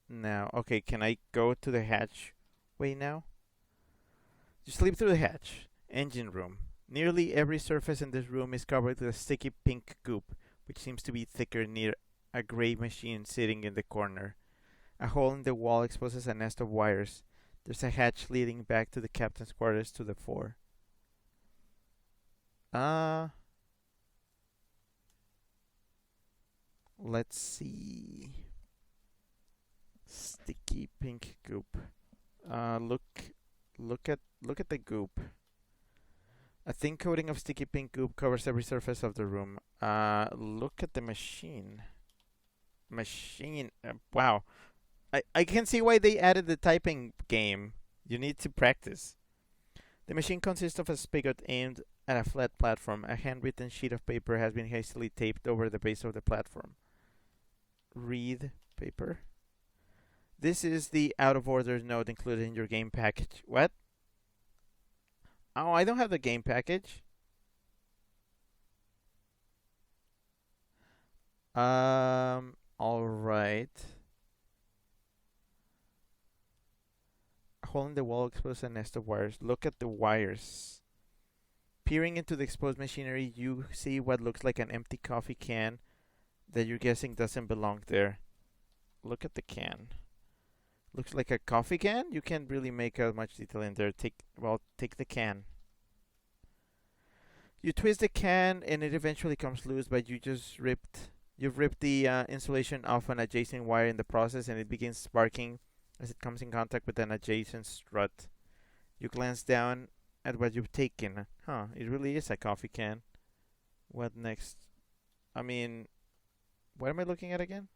now? Okay, can I go to the hatchway now? You slip through the hatch. Engine room. Nearly every surface in this room is covered with a sticky pink goop, which seems to be thicker near a gray machine sitting in the corner. A hole in the wall exposes a nest of wires. There's a hatch leading back to the captain's quarters to the fore. Uh, let's see. Sticky pink goop. Look at the goop. A thin coating of sticky pink goop covers every surface of the room. Look at the machine. Wow. I can see why they added the typing game. You need to practice. The machine consists of a spigot aimed at a flat platform. A handwritten sheet of paper has been hastily taped over the base of the platform. Read paper. This is the out of order note included in your game package. What? Oh, I don't have the game package. All right. A hole in the wall exposes a nest of wires. Look at the wires. Peering into the exposed machinery, you see what looks like an empty coffee can that you're guessing doesn't belong there. Look at the can. Looks like a coffee can? You can't really make out much detail in there. Take the can. You twist the can and it eventually comes loose, but you've ripped the insulation off an adjacent wire in the process, and it begins sparking as it comes in contact with an adjacent strut. You glance down at what you've taken. Huh, it really is a coffee can. What next? I mean, what am I looking at again?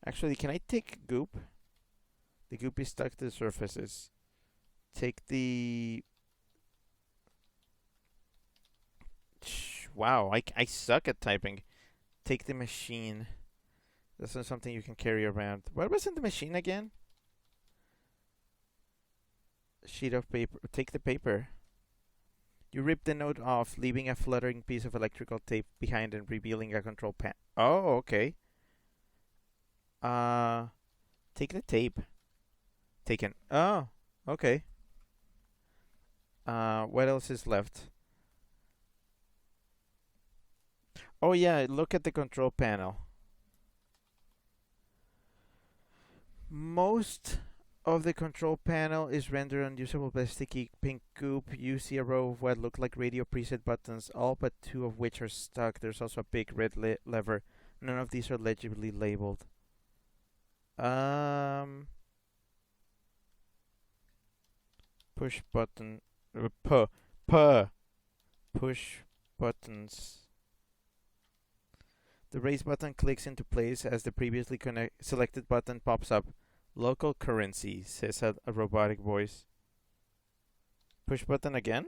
Actually, can I take goop? The goop is stuck to the surfaces. Take the... Wow, I suck at typing. Take the machine. That's not something you can carry around. What was in the machine again? Sheet of paper. Take the paper. You rip the note off, leaving a fluttering piece of electrical tape behind and revealing a control panel. Oh, okay. Take the tape. Taken. Oh, okay. What else is left? Oh yeah, look at the control panel. Most of the control panel is rendered unusable by sticky pink goop. You see a row of what look like radio preset buttons, all but two of which are stuck. There's also a big red lever. None of these are legibly labeled. Push button. Push buttons. The raise button clicks into place as the previously selected button pops up. Local currency, says a robotic voice. Push button again?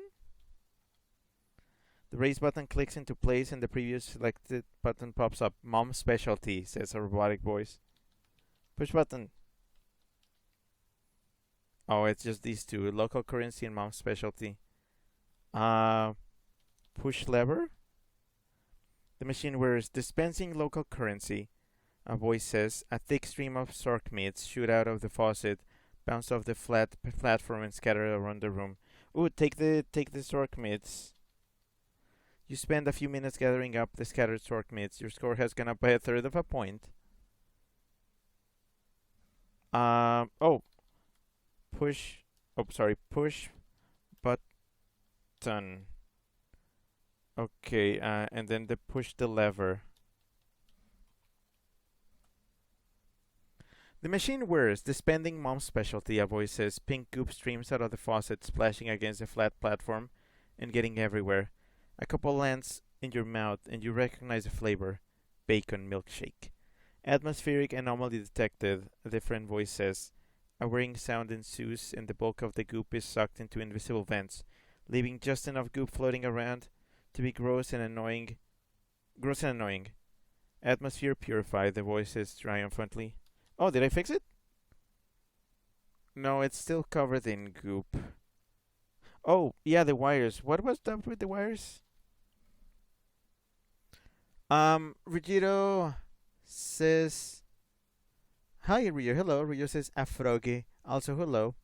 The raise button clicks into place and the previous selected button pops up. Mom specialty, says a robotic voice. Push button. Oh, it's just these two. Local currency and mom specialty. Push lever? The machine wears dispensing local currency. A voice says. A thick stream of stork meats shoot out of the faucet, bounce off the flat platform and scatter around the room. Ooh, take the stork meats. You spend a few minutes gathering up the scattered stork meats. Your score has gone up by 1/3 of a point. Push button. Okay, and then push the lever. The machine whirs, dispensing mom's specialty, a voice says. Pink goop streams out of the faucet, splashing against the flat platform and getting everywhere. A couple lands in your mouth and you recognize the flavor. Bacon milkshake. Atmospheric anomaly detected, a different voice says. A whirring sound ensues and the bulk of the goop is sucked into invisible vents, leaving just enough goop floating around to be gross and annoying. Atmosphere purified, the voice says triumphantly. Oh, did I fix it? No, it's still covered in goop. Oh, yeah, the wires. What was up with the wires? Ruggiero says, hi, Rio. Hello. Rio says, Afroge. Also, hello.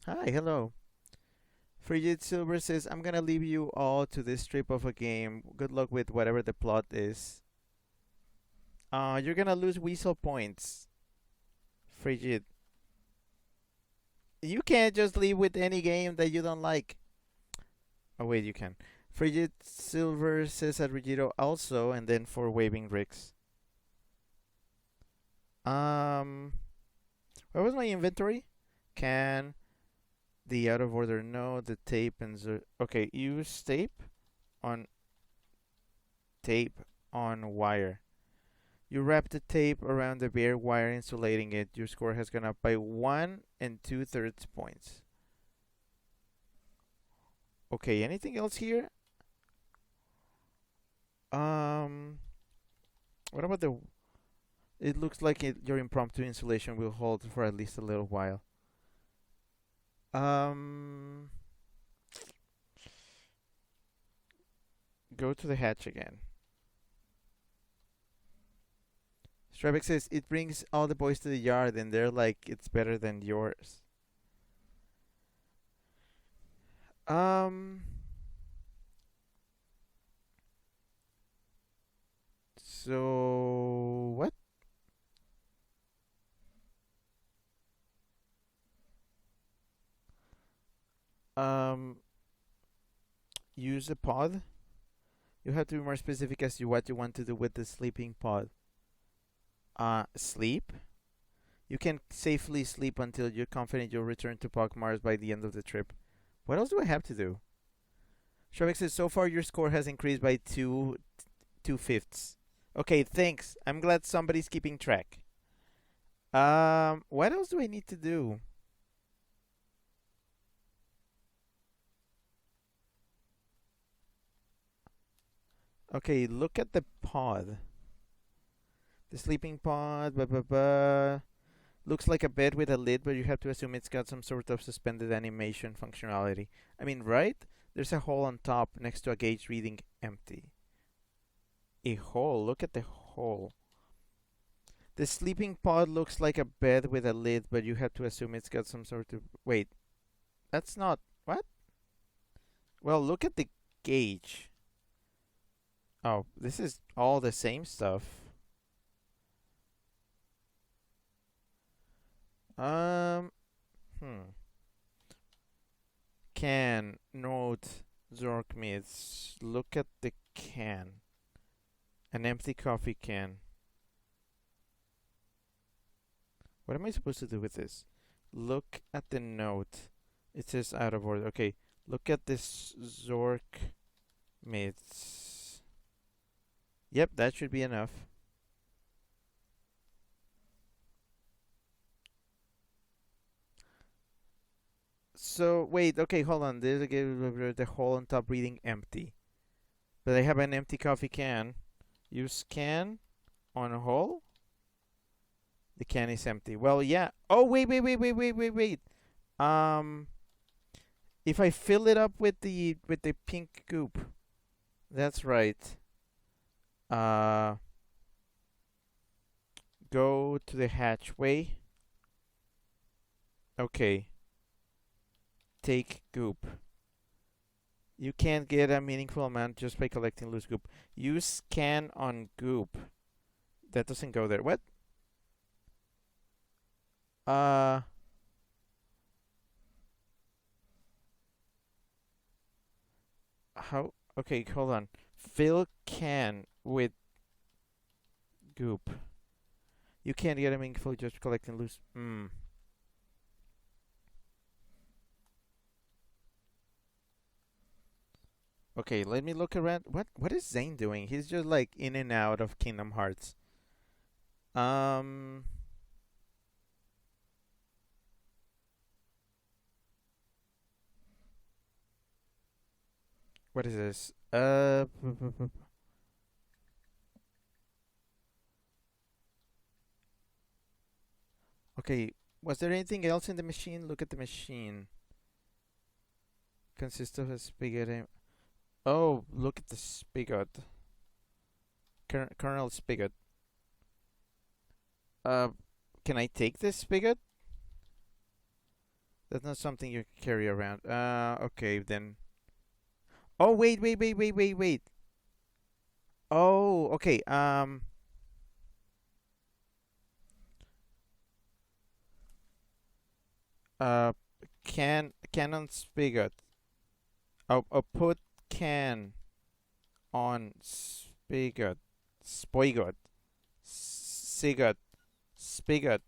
Hi, hello. Frigid Silver says, I'm gonna leave you all to this trip of a game. Good luck with whatever the plot is. You're gonna lose Weasel points. Frigid. You can't just leave with any game that you don't like. Oh, wait, you can. Frigid Silver says at Rigido also, and then for Waving Ricks. Where was my inventory? Can the out of order no, the tape and okay, use tape on wire. You wrap the tape around the bare wire, insulating it. Your score has gone up by 1 and 2/3 points. Okay, anything else here? What about the? It looks like your impromptu insulation will hold for at least a little while. Um, go to the hatch again. Strabeck says it brings all the boys to the yard, and they're like, it's better than yours. Um. So what? Um. Use a pod. You have to be more specific as to what you want to do with the sleeping pod. Sleep. You can safely sleep until you're confident you'll return to Mars by the end of the trip. What else do I have to do? Shrevek says, so far your score has increased by 2/5. Okay, thanks. I'm glad somebody's keeping track. What else do I need to do? Okay, look at the pod. The sleeping pod, blah blah blah. Looks like a bed with a lid, but you have to assume it's got some sort of suspended animation functionality. I mean, right? There's a hole on top next to a gauge reading empty. A hole? Look at the hole. The sleeping pod looks like a bed with a lid, but you have to assume it's got some sort of. Wait, that's not. What? Well, look at the gauge. Oh, this is all the same stuff. Um, hmm. Can note Zork myths. Look at the can. An empty coffee can. What am I supposed to do with this? Look at the note. It says out of order. Okay, look at this Zork myths. Yep, that should be enough. So wait, okay, hold on. There's the hole on top reading empty, but I have an empty coffee can. You scan on a hole. The can is empty. Well, yeah. Oh wait. Um, if I fill it up with the pink goop, that's right. Uh, go to the hatchway. Okay. Take goop. You can't get a meaningful amount just by collecting loose goop. Use scan on goop. That doesn't go there. What? Uh. How? Okay, hold on. Fill can with goop. You can't get a meaningful just collecting loose. Okay, let me look around. What is Zane doing? He's just like in and out of Kingdom Hearts. Um what is this? Okay, was there anything else in the machine? Look at the machine. Consists of a spigot. Oh, look at the spigot. Kernel spigot. Uh, can I take this spigot? That's not something you carry around. Okay then. Oh wait. Oh, okay. Uh, can on spigot. I'll put can on spigot. Spigot. Spigot. Spigot.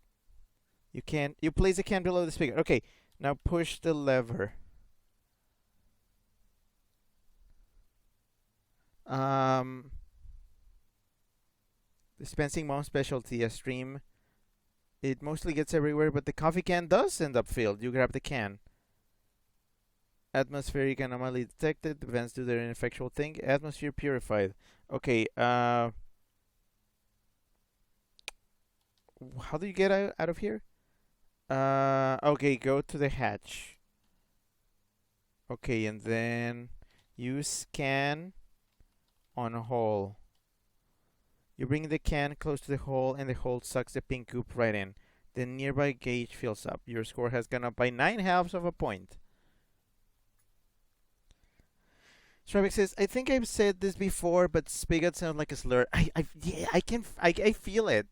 You place the can below the spigot. Okay. Now push the lever. Um, dispensing mom specialty, a stream. It mostly gets everywhere, but the coffee can does end up filled. You grab the can. Atmospheric anomaly detected. The vents do their ineffectual thing. Atmosphere purified. Okay. How do you get out of here? Okay. Go to the hatch. Okay, and then use can on a hole. You bring the can close to the hole, and the hole sucks the pink goop right in. The nearby gauge fills up. Your score has gone up by 9/2 of a point. Stravik says, I think I've said this before, but spigot sounds like a slur. Yeah, I feel it.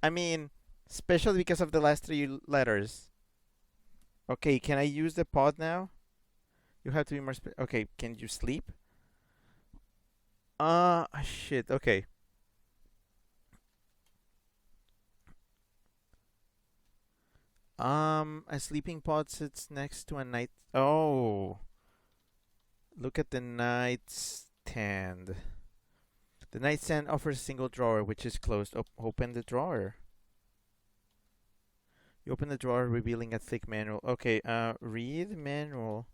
I mean, especially because of the last three letters. Okay, can I use the pod now? You have to be more okay, can you sleep? Shit, okay. A sleeping pod sits next to a night. Oh, look at the nightstand. The nightstand offers a single drawer, which is closed. Open the drawer. You open the drawer, revealing a thick manual. Okay, read manual.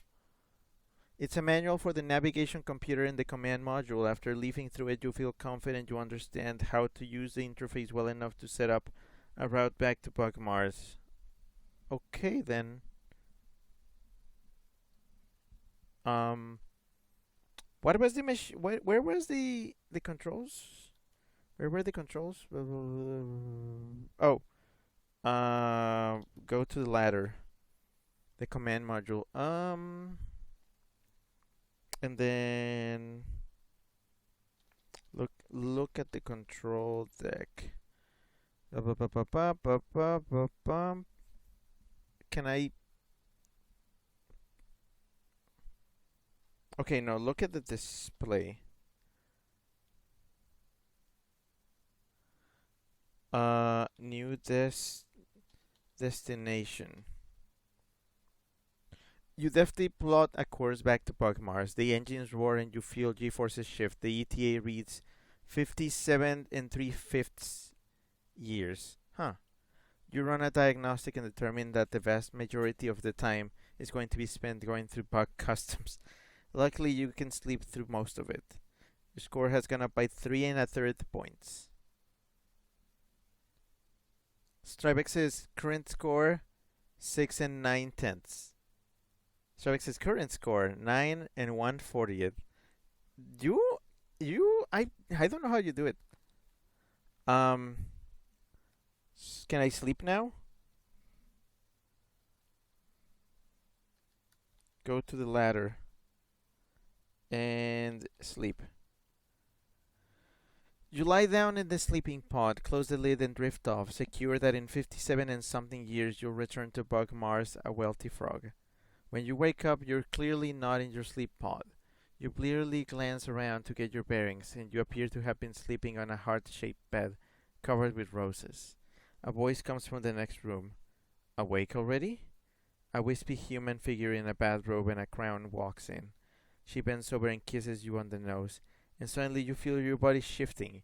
It's a manual for the navigation computer in the command module. After leafing through it, you feel confident you understand how to use the interface well enough to set up a route back to Bug Mars. Okay, then. What was the machine? Where was the controls? Where were the controls? Oh, go to the ladder, the command module. And then look at the control deck. Can I? Okay, no. Look at the display. New destination. You deftly plot a course back to Bug Mars. The engines roar and you feel G-forces shift. The ETA reads 57 and 3/5 years. Huh. You run a diagnostic and determine that the vast majority of the time is going to be spent going through bug customs. Luckily, you can sleep through most of it. Your score has gone up by 3 1/3 points. Strybeck says current score 6 9/10. Strybeck says current score 9 1/40. I don't know how you do it. Can I sleep now? Go to the ladder and sleep. You lie down in the sleeping pod, close the lid, and drift off, secure that in 57 and something years you'll return to Bug Mars a wealthy frog. When you wake up, you're clearly not in your sleep pod. You blearily glance around to get your bearings, and you appear to have been sleeping on a heart-shaped bed covered with roses. A voice comes from the next room. Awake already? A wispy human figure in a bathrobe and a crown walks in. She bends over and kisses you on the nose, and suddenly you feel your body shifting.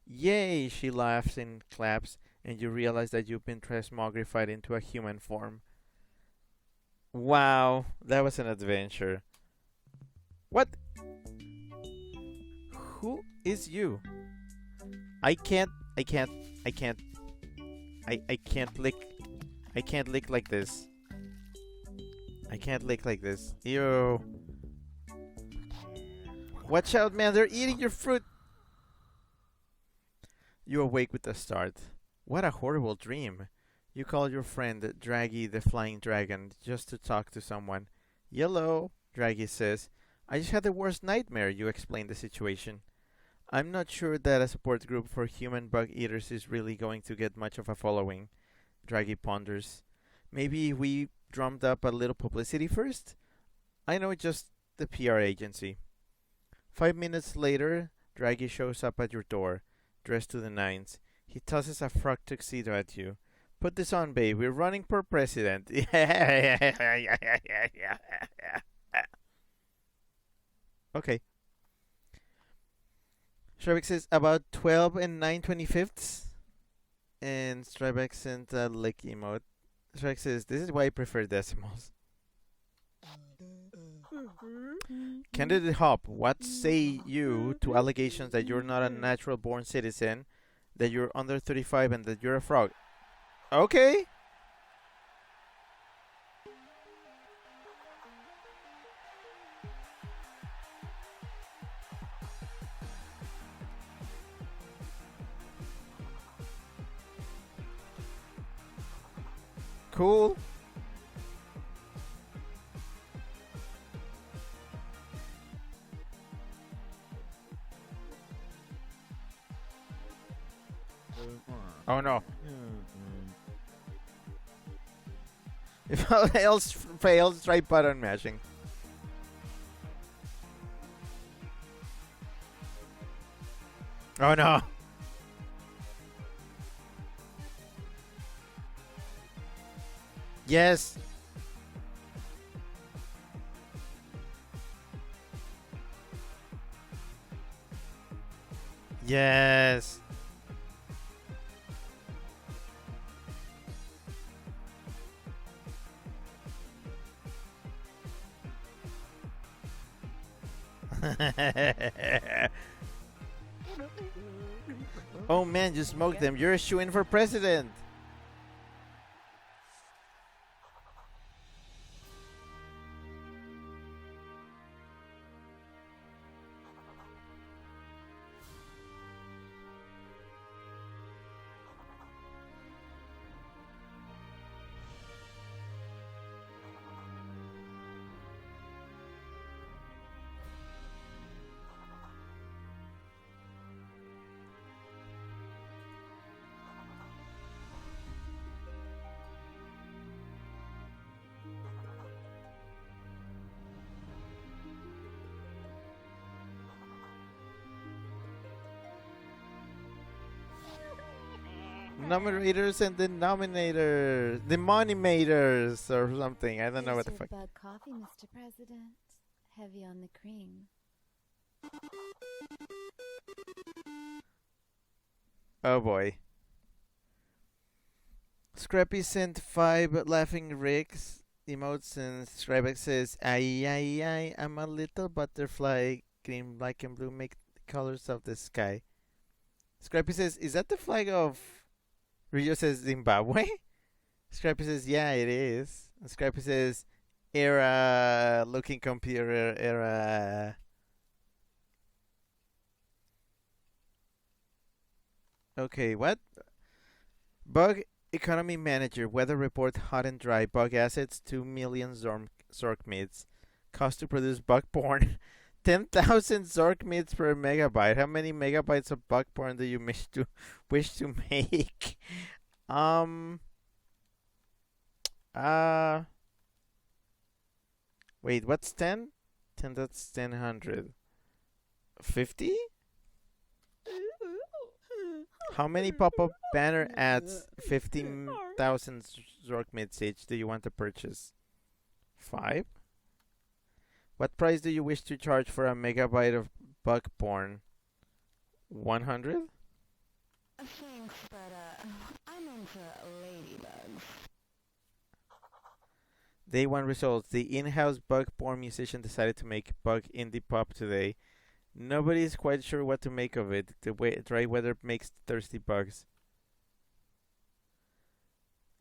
Yay! She laughs and claps, and you realize that you've been transmogrified into a human form. Wow, that was an adventure. What? Who is you? I can't lick like this. I can't lick like this. Ew. Watch out, man. They're eating your fruit. You awake with a start. What a horrible dream. You call your friend Draggy the Flying Dragon just to talk to someone. Yellow, Draggy says. I just had the worst nightmare, you explain the situation. I'm not sure that a support group for human bug eaters is really going to get much of a following, Draggy ponders. Maybe we drummed up a little publicity first? I know just the PR agency. 5 minutes later, Draggy shows up at your door, dressed to the nines. He tosses a frock tuxedo at you. Put this on, babe. We're running for president. Okay. Strybeck says about 12 and 9/25. And Strybeck sent a lick emote. Strybeck says, this is why I prefer decimals. Candidate Hop, what say you to allegations that you're not a natural born citizen, that you're under 35, and that you're a frog? Okay. Cool. Oh no. If all else fails, try button mashing. Oh no. Yes. Yes. Oh man, you smoked them. You're a shoo-in for president. Numerators and denominators, demonimators, or something. I don't know what the fuck. Bug coffee, Mr. President. Heavy on the cream. Oh boy. Scrappy sent 5 laughing ricks emotes, and Strybeck says, "Ay, I'm a little butterfly. Green, black, and blue make the colors of the sky." Scrappy says, "Is that the flag of..." Rio says, "Zimbabwe?" Scrappy says, "Yeah, it is." And Scrappy says, "Era looking computer, era..." Okay, what? Bug Economy Manager, weather report hot and dry, bug assets 2 million Zork mids. Cost to produce bug porn 10,000 Zork mids per megabyte. How many megabytes of bug porn do you wish to make? Wait, what's 10? 10, that's 100. 50? How many pop-up banner ads 15,000 Zork mids each do you want to purchase? 5? What price do you wish to charge for a megabyte of bug porn? 100? Thanks, but I'm into ladybugs. Day 1 results. The in-house bug porn musician decided to make bug indie pop today. Nobody is quite sure what to make of it. The dry weather makes thirsty bugs.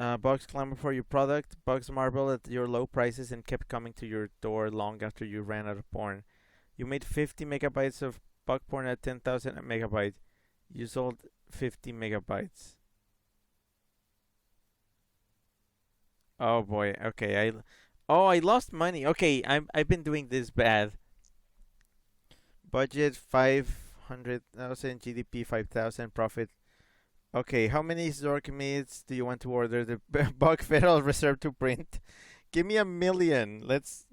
Bugs clamor for your product. Bugs marvel at your low prices and kept coming to your door long after you ran out of porn. You made 50 megabytes of bug porn at 10,000 a megabyte. You sold 50 megabytes. Oh boy. Okay. I lost money. Okay, I've been doing this bad. Budget 500,000, GDP 5,000, profit. Okay, how many Zork meats do you want to order the Bug Federal Reserve to print? Give me 1,000,000. Let's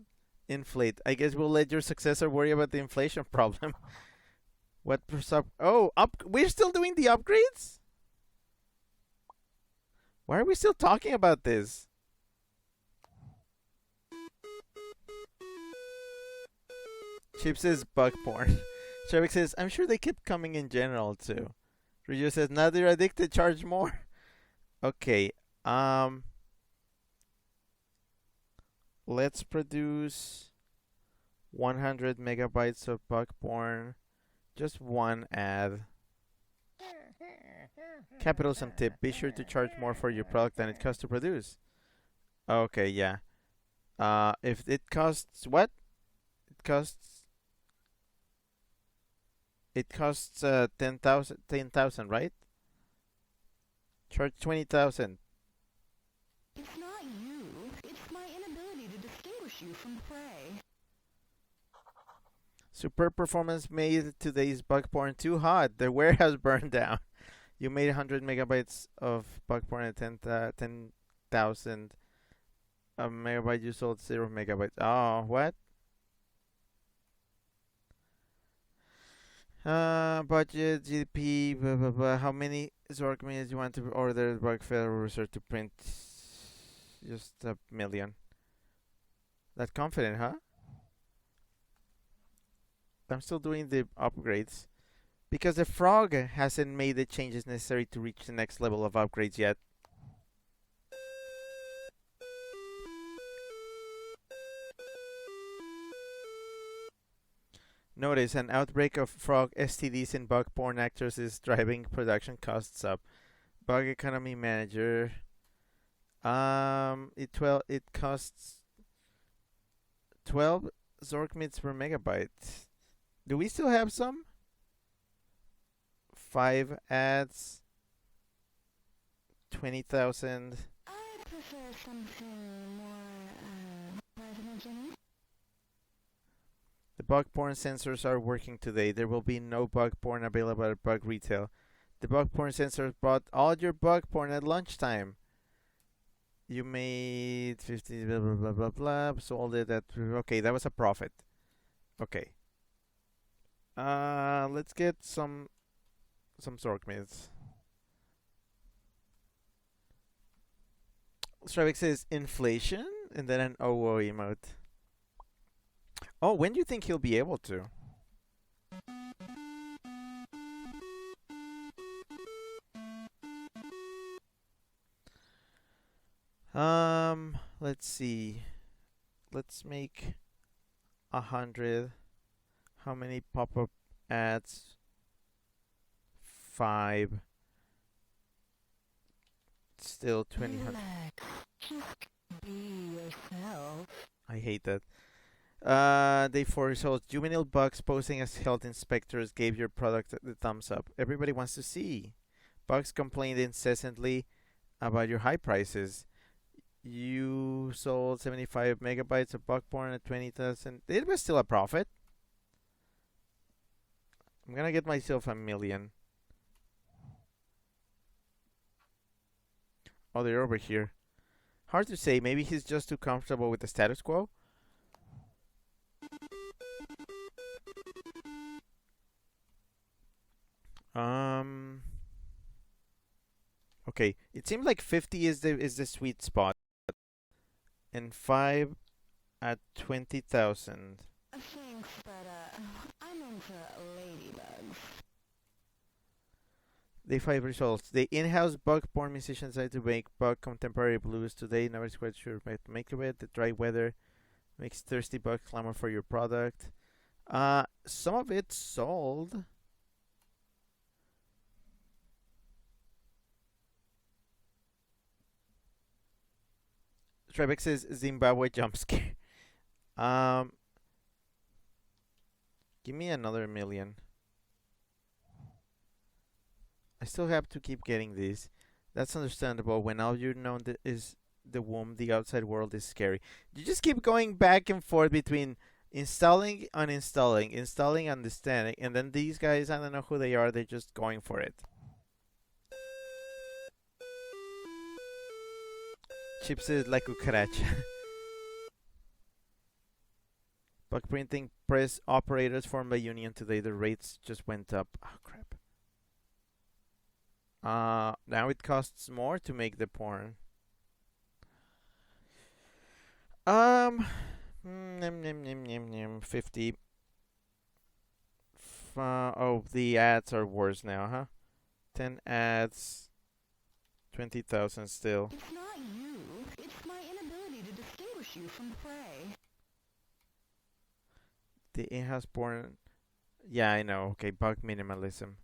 inflate. I guess we'll let your successor worry about the inflation problem. What sub? Oh, we're still doing the upgrades? Why are we still talking about this? Chip says bug porn. Shavik says, I'm sure they keep coming in general too. Ryu says, now they're addicted, charge more. Okay, let's produce 100 megabytes of bug porn. Just one ad. Capitalism tip, be sure to charge more for your product than it costs to produce. Okay, yeah. If it costs what? It costs 10,000, right? Charge 20,000. It's not you. It's my inability to distinguish you from prey. Superb performance made today's bug porn too hot. The warehouse burned down. You made 100 megabytes of bug porn at 10,000 a megabyte. You sold 0 megabytes. Oh, what? Budget, GDP, blah, blah, blah. How many Zork minutes you want to order the Bug Federal Reserve to print? Just 1,000,000. That confident, huh? I'm still doing the upgrades. Because the frog hasn't made the changes necessary to reach the next level of upgrades yet. Notice an outbreak of frog STDs in bug porn actors is driving production costs up. Bug economy manager. It costs 12 Zork mits per megabyte. Do we still have some? 5 ads. 20,000. I prefer something more residential. The bug porn sensors are working today. There will be no bug porn available at Bug Retail. The bug porn sensors bought all your bug porn at lunchtime. You made 50 blah blah blah blah blah. Sold it at okay. That was a profit. Okay. Let's get some Zork mids. Stravik says inflation and then an OO emote. Oh, when do you think he'll be able to? Let's see. Let's make 100. How many pop-up ads? 5. Still 20. Relax. Just be yourself. I hate that. Day 4 results. Juvenile bugs posing as health inspectors gave your product the thumbs up. Everybody wants to see. Bugs complained incessantly about your high prices. You sold 75 megabytes of bug porn at 20,000. It was still a profit. I'm gonna get myself 1,000,000. Oh, they're over here. Hard to say. Maybe he's just too comfortable with the status quo. Okay, it seems like 50 is the sweet spot, and 5 at 20,000. Thanks, but I'm into ladybugs. Day 5 results. The in-house bug porn musicians had to make bug contemporary blues today. Never quite sure how to make of it. The dry weather makes thirsty bugs clamor for your product. Some of it sold. Trebek says Zimbabwe jump scare. Um, Give me another million. I still have to keep getting these. That's understandable. When all you know is the womb, the outside world is scary. You just keep going back and forth between installing, uninstalling, installing, understanding, and then these guys, I don't know who they are, they're just going for it. Chips is like cucaracha. Bug printing press operators formed by union today. The rates just went up. Oh crap. Now it costs more to make the porn. 50. Oh, the ads are worse now, huh? 10 ads, 20,000 still. It's not you. It's my inability to distinguish you from prey. The in-house porn. Yeah, I know. Okay, bug minimalism.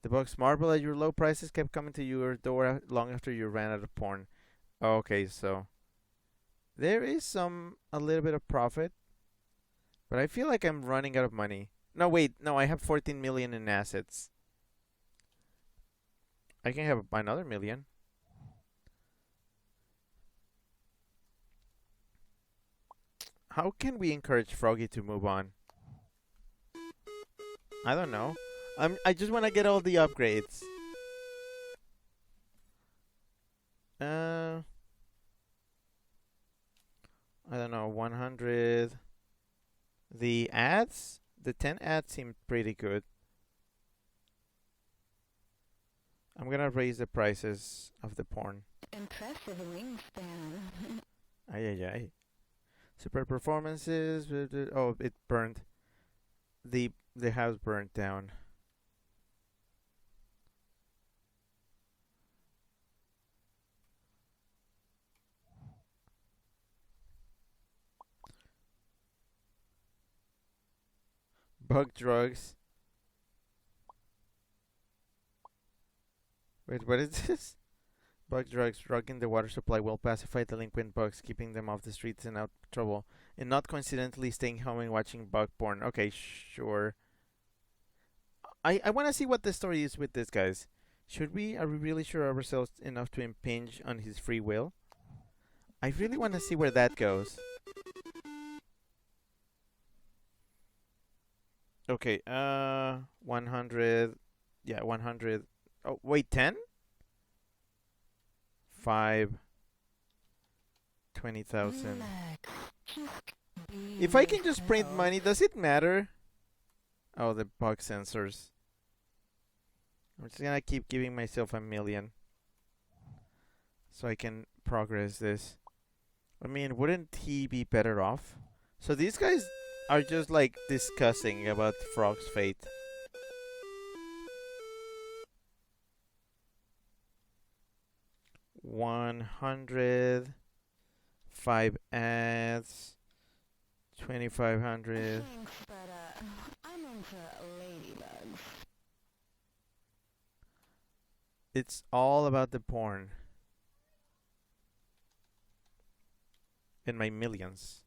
The bugs marvel at your low prices kept coming to your door long after you ran out of porn. Okay, so there is a little bit of profit, but I feel like I'm running out of money. No, wait, no, I have 14 million in assets. I can have another million. How can we encourage Froggy to move on? I don't know. I just want to get all the upgrades. I don't know, 100. The ads? The 10 ads seem pretty good. I'm gonna raise the prices of the porn. Impressive wingspan. Ay, ay, ay. Super performances. Oh, it burned. The house burned down. Bug drugs. Wait, what is this? Bug drugs, drugging the water supply will pacify delinquent bugs, keeping them off the streets and out of trouble, and not coincidentally staying home and watching bug porn. Okay, sure. I want to see what the story is with this, guys. Are we really sure of ourselves enough to impinge on his free will? I really want to see where that goes. Okay, 100. Yeah, 100. Oh, wait, 10? 5. 20,000. If I can just print money, does it matter? Oh, the bug sensors. I'm just gonna keep giving myself a million so I can progress this. I mean, wouldn't he be better off? So these guys are just like discussing about Frog's fate. $100, 5 ads, 2,500. Thanks, but I'm into ladybugs. It's all about the porn. And my millions.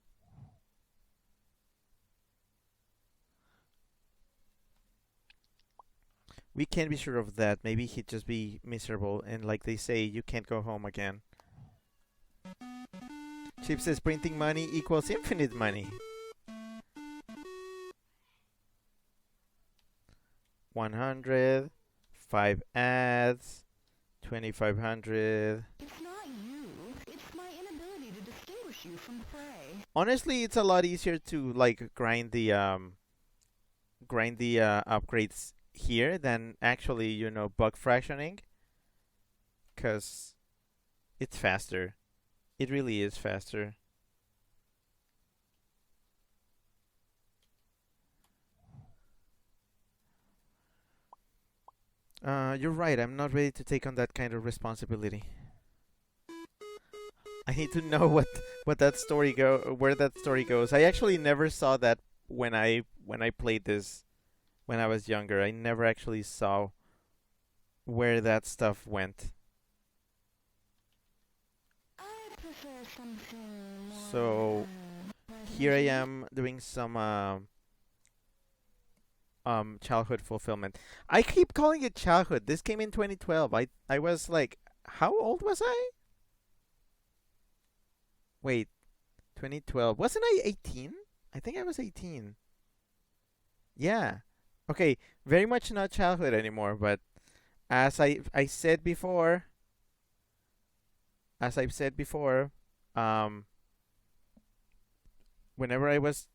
We can't be sure of that. Maybe he'd just be miserable, and like they say, you can't go home again. Chip says printing money equals infinite money. 100, 5 ads, 2,500. It's not you. It's my inability to distinguish you from prey. Honestly, it's a lot easier to like grind the upgrades here than actually, bug fractioning, because it's faster. It really is faster. You're right, I'm not ready to take on that kind of responsibility. I need to know where that story goes. I actually never saw that when I played this when I was younger. I never actually saw where that stuff went. I prefer something more So here I am doing some childhood fulfillment. I keep calling it childhood. This came in 2012. I was like, how old was I? Wait, 2012. Wasn't I 18? I think I was 18. Yeah. Okay, very much not childhood anymore, but as I said before, as I've said before, um whenever I was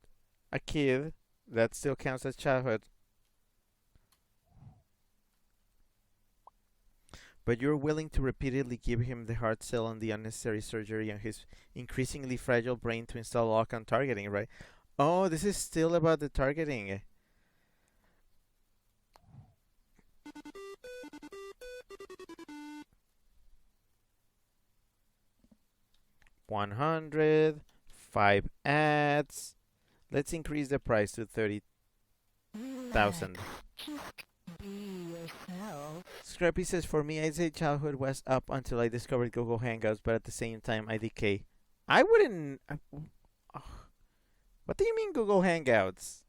a kid, that still counts as childhood. But you're willing to repeatedly give him the hard sell on the unnecessary surgery on his increasingly fragile brain to install lock on targeting, right? Oh, this is still about the targeting. 100, 5 ads. Let's increase the price to 30,000. Just be yourself. Scrappy says, for me, I'd say childhood was up until I discovered Google Hangouts, but at the same time, I decay. I wouldn't. What do you mean, Google Hangouts?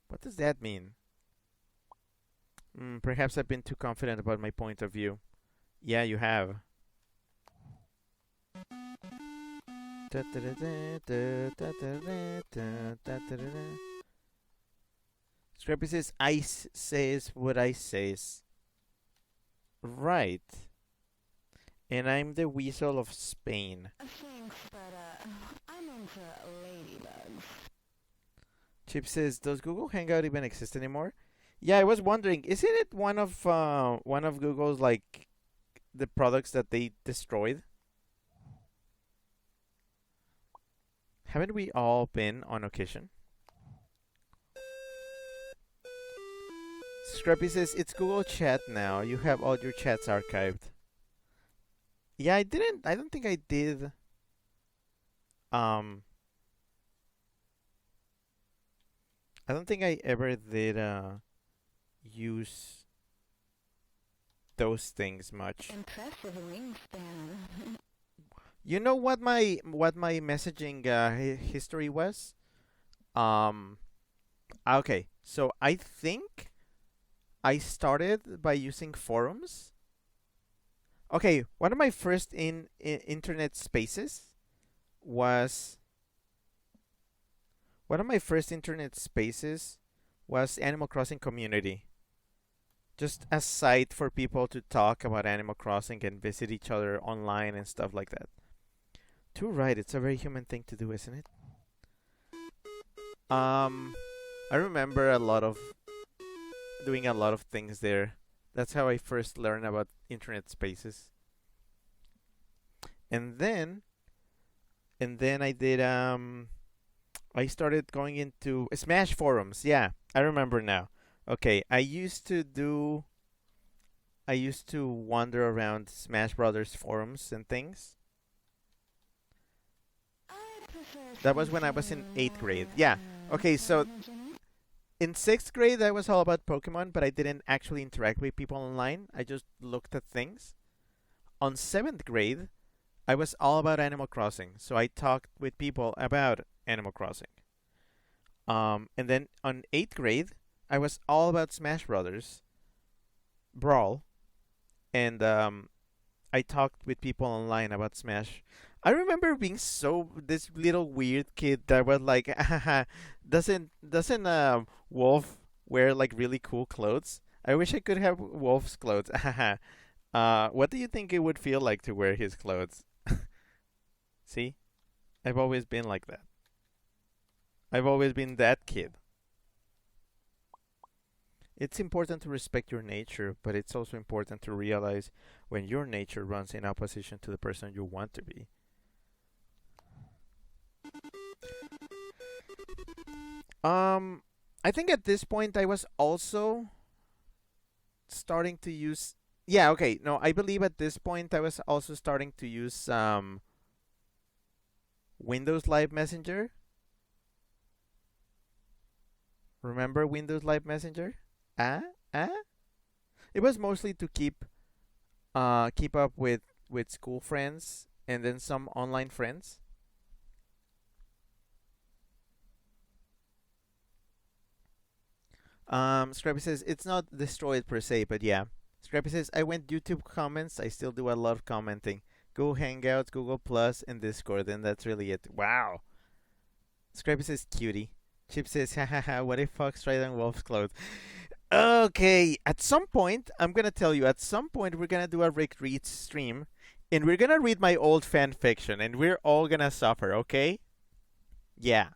What does that mean? Perhaps I've been too confident about my point of view. Yeah, you have. Scrappy says, ice says what I says. Right. And I'm the weasel of Spain. Thanks, but I'm into ladybugs. Chip says, does Google Hangout even exist anymore? Yeah, I was wondering, isn't it one of Google's like the products that they destroyed? Haven't we all been on occasion? Scrappy says, it's Google Chat now. You have all your chats archived. Yeah, I don't think I did. I don't think I ever did use those things much. Impressive wingspan. You know what my messaging history was? Okay, so I think I started by using forums. Okay, one of my first internet spaces was Animal Crossing Community. Just a site for people to talk about Animal Crossing and visit each other online and stuff like that. Too right, it's a very human thing to do, isn't it? I remember doing a lot of things there. That's how I first learned about internet spaces. And then I did I started going into Smash forums. Yeah, I remember now. Okay, I used to wander around Smash Brothers forums and things. That was when I was in 8th grade. Yeah. Okay, so in 6th grade I was all about Pokemon, but I didn't actually interact with people online. I just looked at things. On 7th grade, I was all about Animal Crossing, so I talked with people about Animal Crossing. And then on 8th grade, I was all about Smash Brothers Brawl, and I talked with people online about Smash. I remember being this little weird kid that was like, doesn't Wolf wear like really cool clothes? I wish I could have Wolf's clothes. What do you think it would feel like to wear his clothes? See, I've always been like that. I've always been that kid. It's important to respect your nature, but it's also important to realize when your nature runs in opposition to the person you want to be. I think at this point I was also starting to use. Yeah, okay. No, I believe at this point I was also starting to use Windows Live Messenger. Remember Windows Live Messenger? It was mostly to keep keep up with school friends and then some online friends. Scrappy says it's not destroyed per se, but yeah. Scrappy says I went YouTube comments. I still do a lot of commenting. Google Hangouts, Google Plus, and Discord, and that's really it. Wow. Scrappy says cutie. Chip says, ha ha ha, what if Fox tried on Wolf's clothes? Okay, at some point, I'm gonna tell you, at some point, we're gonna do a Rick Reads stream, and we're gonna read my old fan fiction, and we're all gonna suffer, okay? Yeah.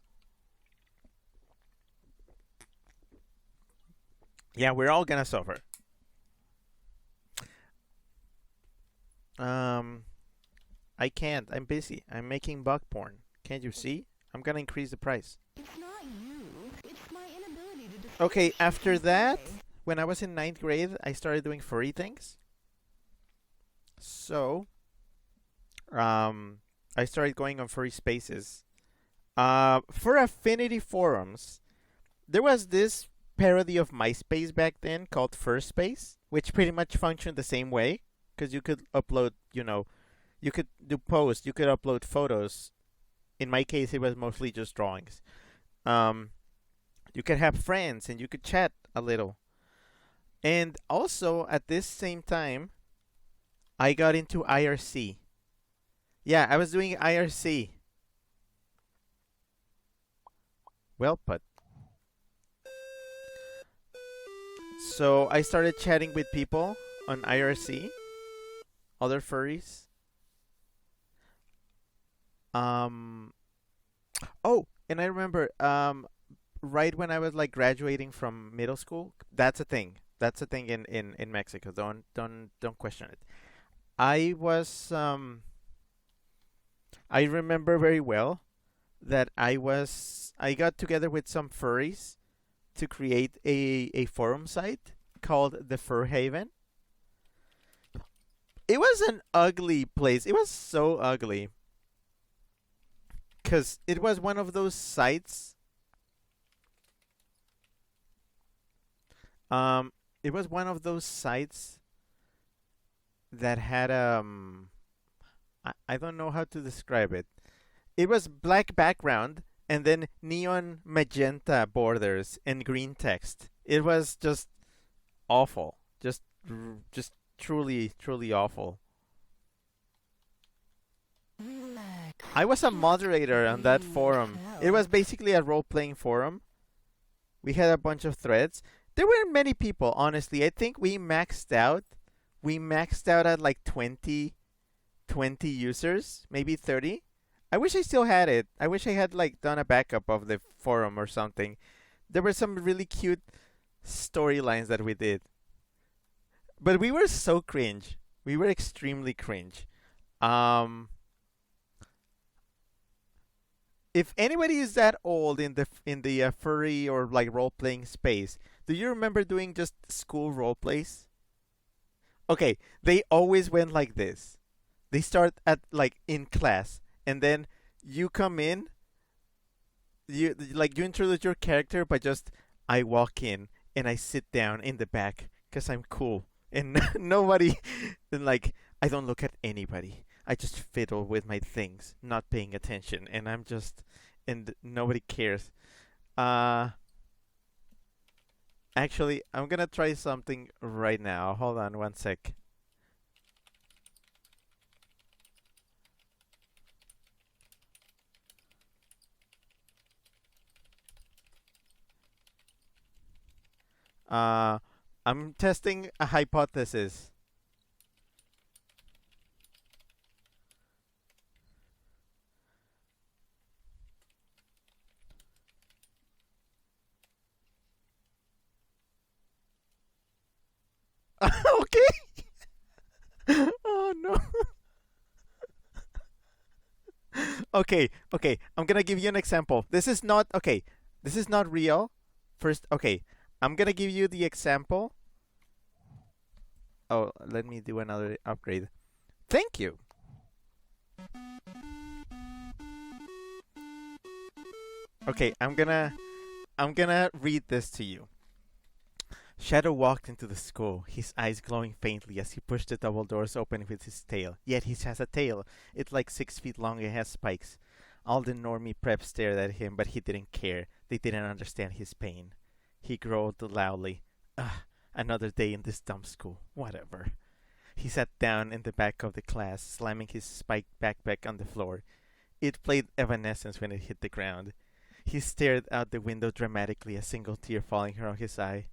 Yeah, we're all gonna suffer. Um, I can't. I'm busy. I'm making bug porn. Can't you see? I'm gonna increase the price. It's not you. It's my inability to distinguish Okay, you after from that, prey. when I was in ninth grade, I started doing furry things. So, I started going on furry spaces. For affinity forums, there was this parody of MySpace back then called Fur-Space, which pretty much functioned the same way because you could upload, you could do posts, you could upload photos. In my case, it was mostly just drawings. Um, you could have friends and you could chat a little. And also, at this same time, I got into IRC. Yeah, I was doing IRC. Well put. So I started chatting with people on IRC, other furries. Um. Oh, and I remember right when I was like graduating from middle school. That's a thing. That's a thing in Mexico. Don't question it. I was I remember very well that I got together with some furries to create a forum site called the Fur Haven. It was an ugly place. It was so ugly because it was one of those sites. Um, it was one of those sites that had I don't know how to describe it. It was black background and then neon magenta borders and green text. It was just awful. Just truly awful. Relax. I was a Just moderator on that breathe, forum. It hell. was basically a role-playing forum. We had a bunch of threads. There were many people, honestly. I think we maxed out. We maxed out at like 20 users, maybe 30. I wish I still had it. I wish I had like done a backup of the forum or something. There were some really cute storylines that we did. But we were so cringe. We were extremely cringe. Um if anybody is that old in the furry or like role playing space, do you remember doing just school role plays? Okay, they always went like this. They start at like in class, and then you come in, you introduce your character by just I walk in and I sit down in the back because I'm cool and nobody, and like I don't look at anybody. I just fiddle with my things, not paying attention, and I'm just and nobody cares. Uh Actually, I'm gonna try something right now. Hold on one sec. Uh, I'm testing a hypothesis. Okay. Oh no. Okay. I'm gonna give you an example. This is not okay. This is not real. First, okay. I'm gonna give you the example. Oh, let me do another upgrade. Thank you. Okay, I'm gonna read this to you. Shadow walked into the school, his eyes glowing faintly as he pushed the double doors open with his tail. Yet he has a tail. It's like 6 feet long and has spikes. All the normie preps stared at him, but he didn't care. They didn't understand his pain. He growled loudly. Ugh, another day in this dumb school. Whatever. He sat down in the back of the class, slamming his spiked backpack on the floor. It played Evanescence when it hit the ground. He stared out the window dramatically, a single tear falling from his eye.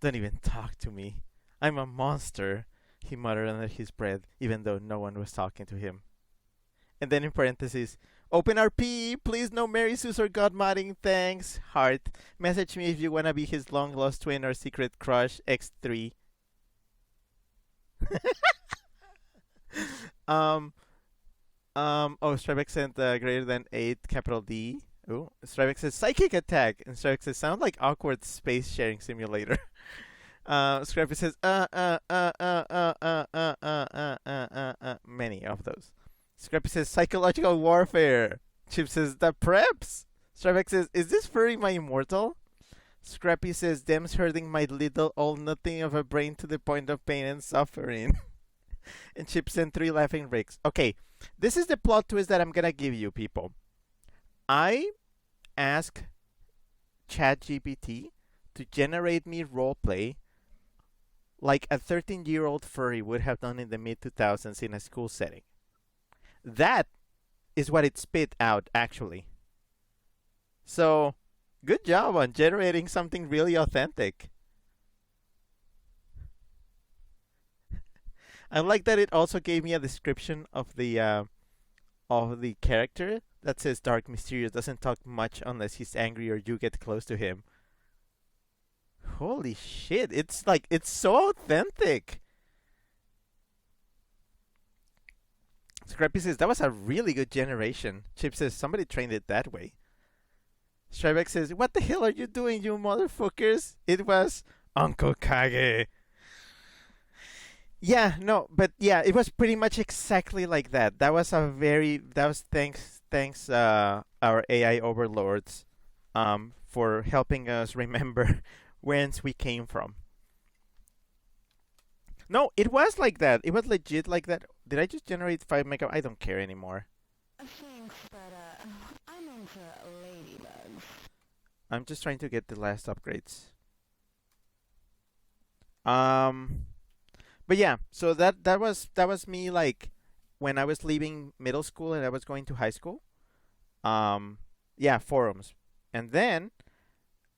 Don't even talk to me. I'm a monster, he muttered under his breath, even though no one was talking to him. And then in parentheses, open RP, please no Mary Sue's or godmodding, thanks, heart. Message me if you wanna be his long lost twin or secret crush, X3. Strybeck sent greater than 8, capital D. Oh, Strybeck says psychic attack, and Strybeck says sound like awkward space sharing simulator. Scrappy says many of those. Scrappy says psychological warfare. Chip says the preps. Strybeck says, is this furry my immortal? Scrappy says, them's hurting my little old nothing of a brain to the point of pain and suffering. And Chip sent 3 laughing ricks. Okay, this is the plot twist that I'm gonna give you, people. I ask ChatGPT to generate me roleplay like a 13-year-old furry would have done in the mid-2000s in a school setting. That is what it spit out, actually. So, good job on generating something really authentic. I like that it also gave me a description of the character that says dark, mysterious, doesn't talk much unless he's angry or you get close to him. Holy shit, it's so authentic. Scrappy says, that was a really good generation. Chip says, somebody trained it that way. Strybeck says, what the hell are you doing, you motherfuckers? It was Uncle Kage. Yeah, no, but yeah, it was pretty much exactly like that. That was thanks our AI overlords for helping us remember whence we came from. No, it was like that. It was legit like that. Did I just generate 5 mega? I don't care anymore. Thanks, but I'm into ladybugs. I'm just trying to get the last upgrades. But yeah, so that was me like when I was leaving middle school and I was going to high school. Yeah, forums. And then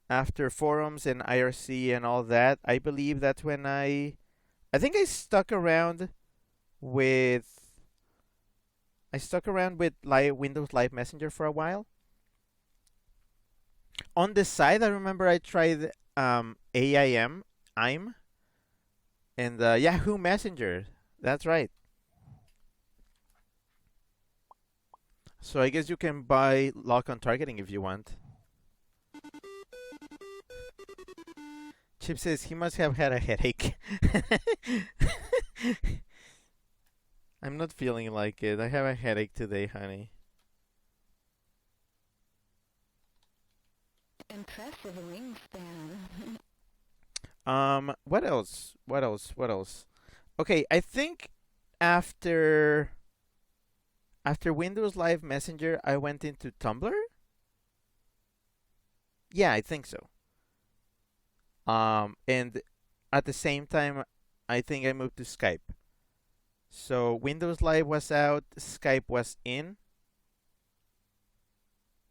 after forums and IRC and all that, I believe that's when I think I stuck around with Windows Live Messenger for a while. On the side, I remember I tried AIM, and Yahoo Messenger. That's right. So I guess you can buy lock-on targeting if you want. Chip says he must have had a headache. I'm not feeling like it. I have a headache today, honey. Impressive wingspan. What else? Okay, I think after Windows Live Messenger, I went into Tumblr. Yeah, I think so. And at the same time, I think I moved to Skype. So Windows Live was out, Skype was in,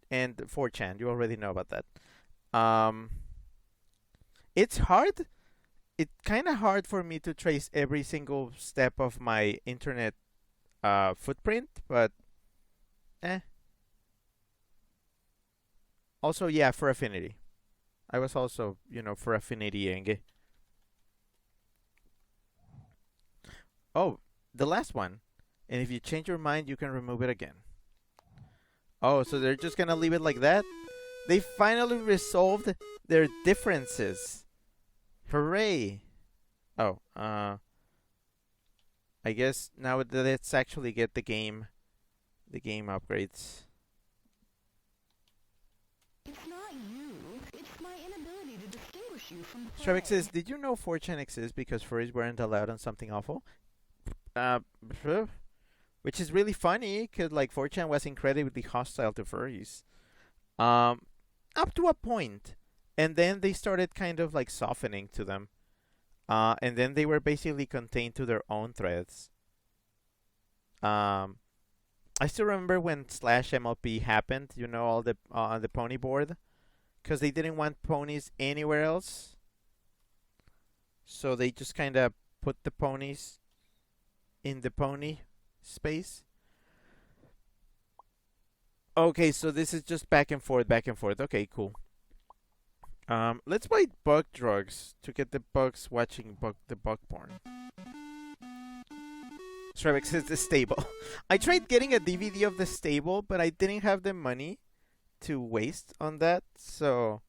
and 4chan. You already know about that. It's hard. It's kind of hard for me to trace every single step of my internet footprint, but Also, yeah, for Affinity. I was also, for Affinity. Oh, the last one. And if you change your mind, you can remove it again. Oh, so they're just gonna leave it like that? They finally resolved their differences. Hooray! Oh, I guess now let's actually get the game upgrades. It's not you. It's my inability to distinguish distinguish you from prey. Stravik says, did you know 4chan exists because furries weren't allowed on something awful? Uh, which is really funny, because like 4chan was incredibly hostile to furries. Up to a point. And then they started kind of like softening to them. And then they were basically contained to their own threads. I still remember when slash MLP happened, you know, all the on the pony board, because they didn't want ponies anywhere else. So they just kind of put the ponies in the pony space. Okay, so this is just back and forth, back and forth. Okay, cool. Let's buy bug drugs to get the bugs watching the bug porn. Stravik says the stable. I tried getting a DVD of the stable, but I didn't have the money to waste on that, so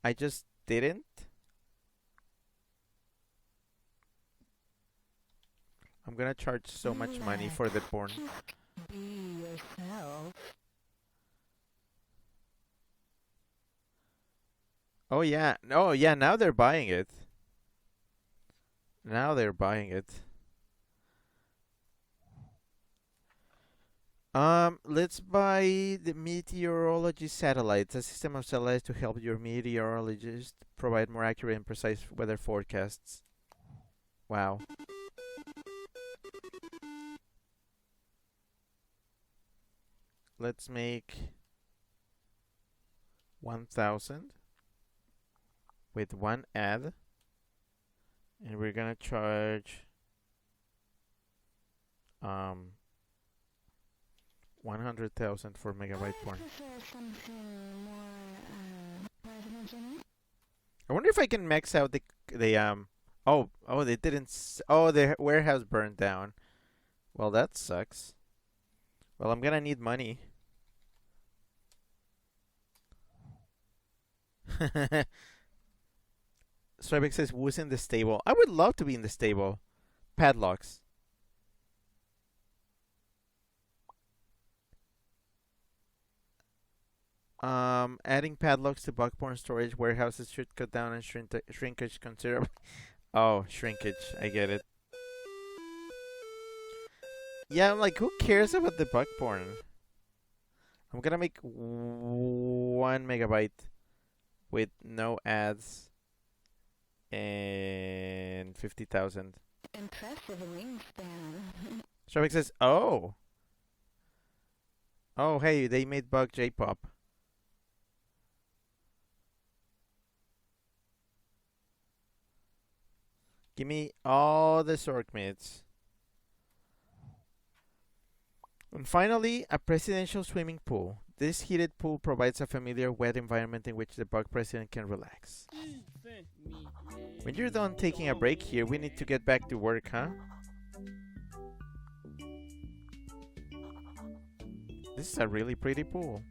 I just didn't. I'm gonna charge so much money for the porn. Just be yourself. Oh yeah, oh yeah, now they're buying it. Now they're buying it. Let's buy the meteorology satellites, a system of satellites to help your meteorologist provide more accurate and precise weather forecasts. Wow. Let's make 1,000 with one ad, and we're gonna charge 100,000 for megabyte porn. I wonder if I can max out the oh they didn't the warehouse burned down. Well, that sucks. Well, I'm gonna need money. Stravik says, who's in the stable? I would love to be in the stable. Padlocks. Adding padlocks to bug porn storage warehouses should cut down on shrinkage considerably. Oh, shrinkage. I get it. Yeah, I'm like, who cares about the bug porn? I'm gonna make 1 megabyte with no ads and 50,000. Impressive wingspan. Stravik says, oh. Oh, hey, they made Bug J-Pop. Give me all the Zork mids. And finally, a presidential swimming pool. This heated pool provides a familiar wet environment in which the bug president can relax. When you're done taking a break here, we need to get back to work, huh? This is a really pretty pool.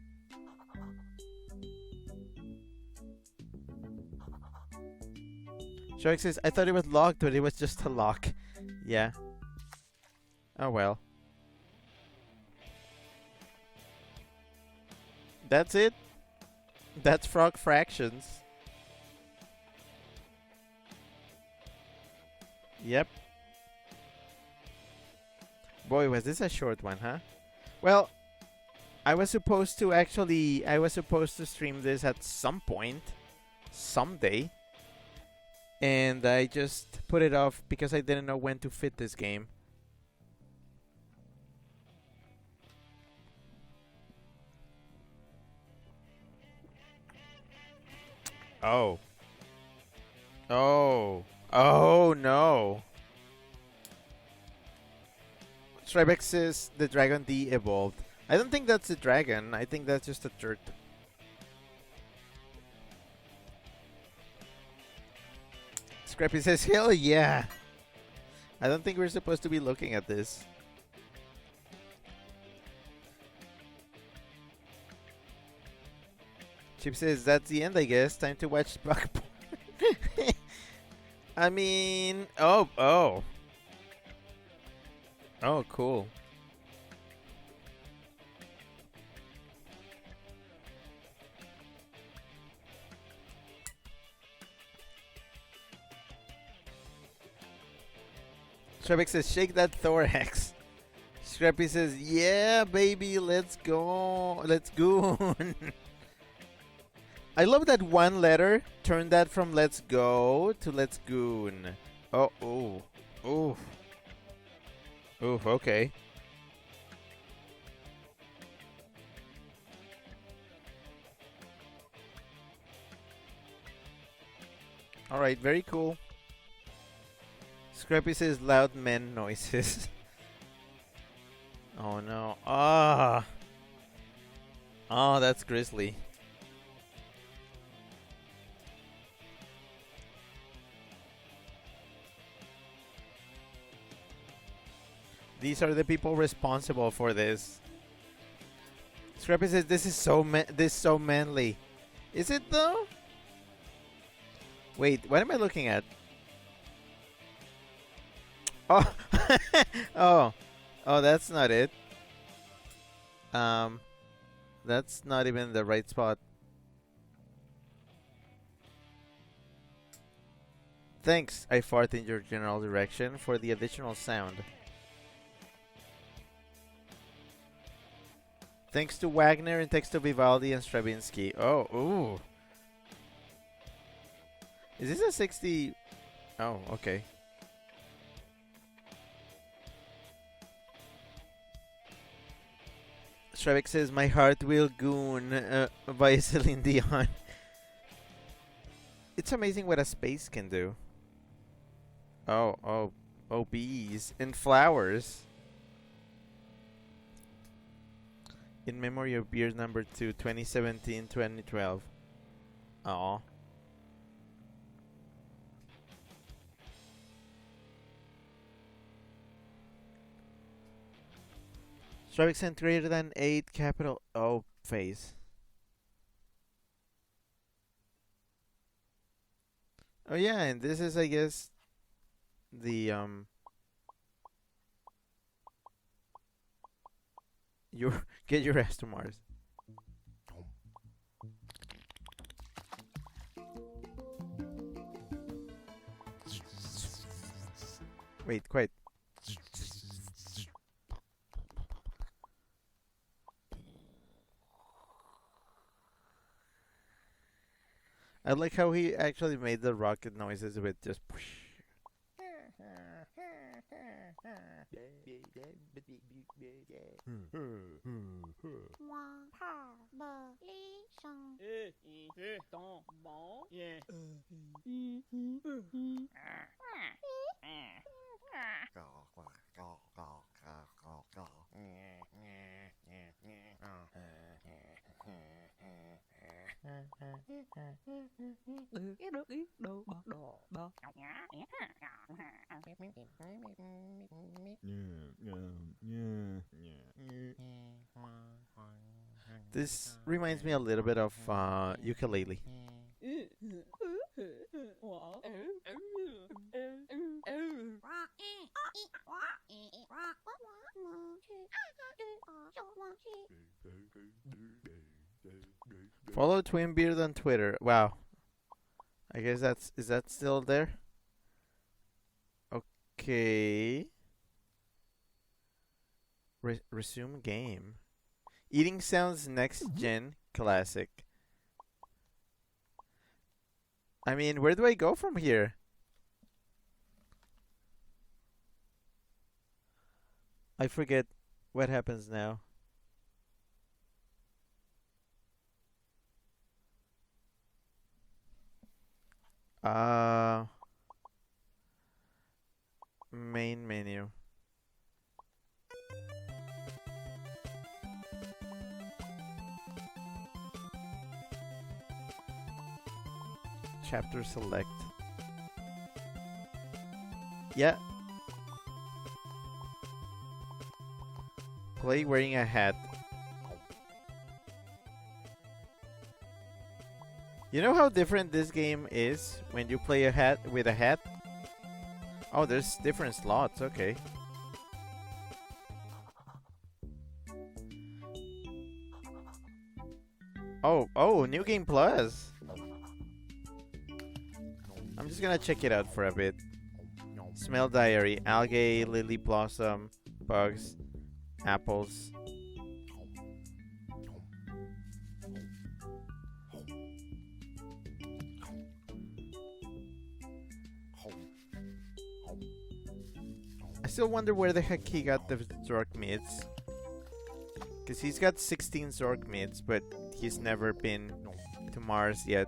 Shark says, I thought it was locked, but it was just a lock. Yeah. Oh well. That's it. That's Frog Fractions. Yep. Boy, was this a short one, huh? Well, I was supposed to stream this at some point, someday. And I just put it off because I didn't know when to fit this game. Oh. Oh. Oh no. Tribex says the Dragon D evolved. I don't think that's a dragon. I think that's just a turd. Scrappy says, hell yeah. I don't think we're supposed to be looking at this. Chip says, that's the end, I guess. Time to watch Bug Porn. I mean, oh. Oh, cool. Trebek says, shake that thorax. Scrappy says, yeah, baby, let's go. Let's go. I love that one letter turned that from let's go to let's goon. Oh, ooh. Ooh. Ooh, okay. Alright, very cool. Scrappy says loud men noises. Oh no. Ah. Oh, that's grisly. These are the people responsible for this. Scrappy says this is so so manly. Is it though? Wait, what am I looking at? Oh. Oh. Oh, that's not it. That's not even the right spot. Thanks, I fart in your general direction for the additional sound. Thanks to Wagner and thanks to Vivaldi and Stravinsky. Oh, ooh. Is this a 60? Oh, okay. Stravik says, my heart will goon by Celine Dion. It's amazing what a space can do. Oh, bees and flowers. In memory of beer number 2, 2017-2012. Aw. Stravik sent greater than 8 capital O phase. Oh yeah, and this is, I guess, the your get your ass to Mars. Wait, quiet. I like how he actually made the rocket noises with just push. This reminds me a little bit of ukulele. Follow Twinbeard on Twitter. Wow. I guess is that still there? Okay. Resume game. Eating Sounds Next Gen Classic. I mean, where do I go from here? I forget what happens now. Main menu. Chapter select. Yeah. Play wearing a hat. You know how different this game is when you play a hat with a hat? Oh, there's different slots. Okay. Oh, New Game Plus. I'm just gonna check it out for a bit. Smell diary, algae, lily blossom, bugs, apples. I still wonder where the heck he got the Zork mids. Because he's got 16 Zork mids, but he's never been to Mars yet.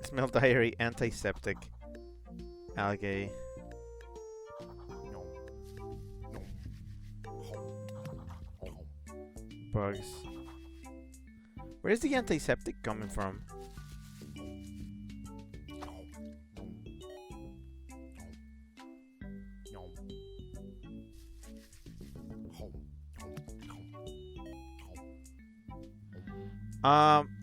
Smell diary, antiseptic, algae. Bugs. Where's the antiseptic coming from?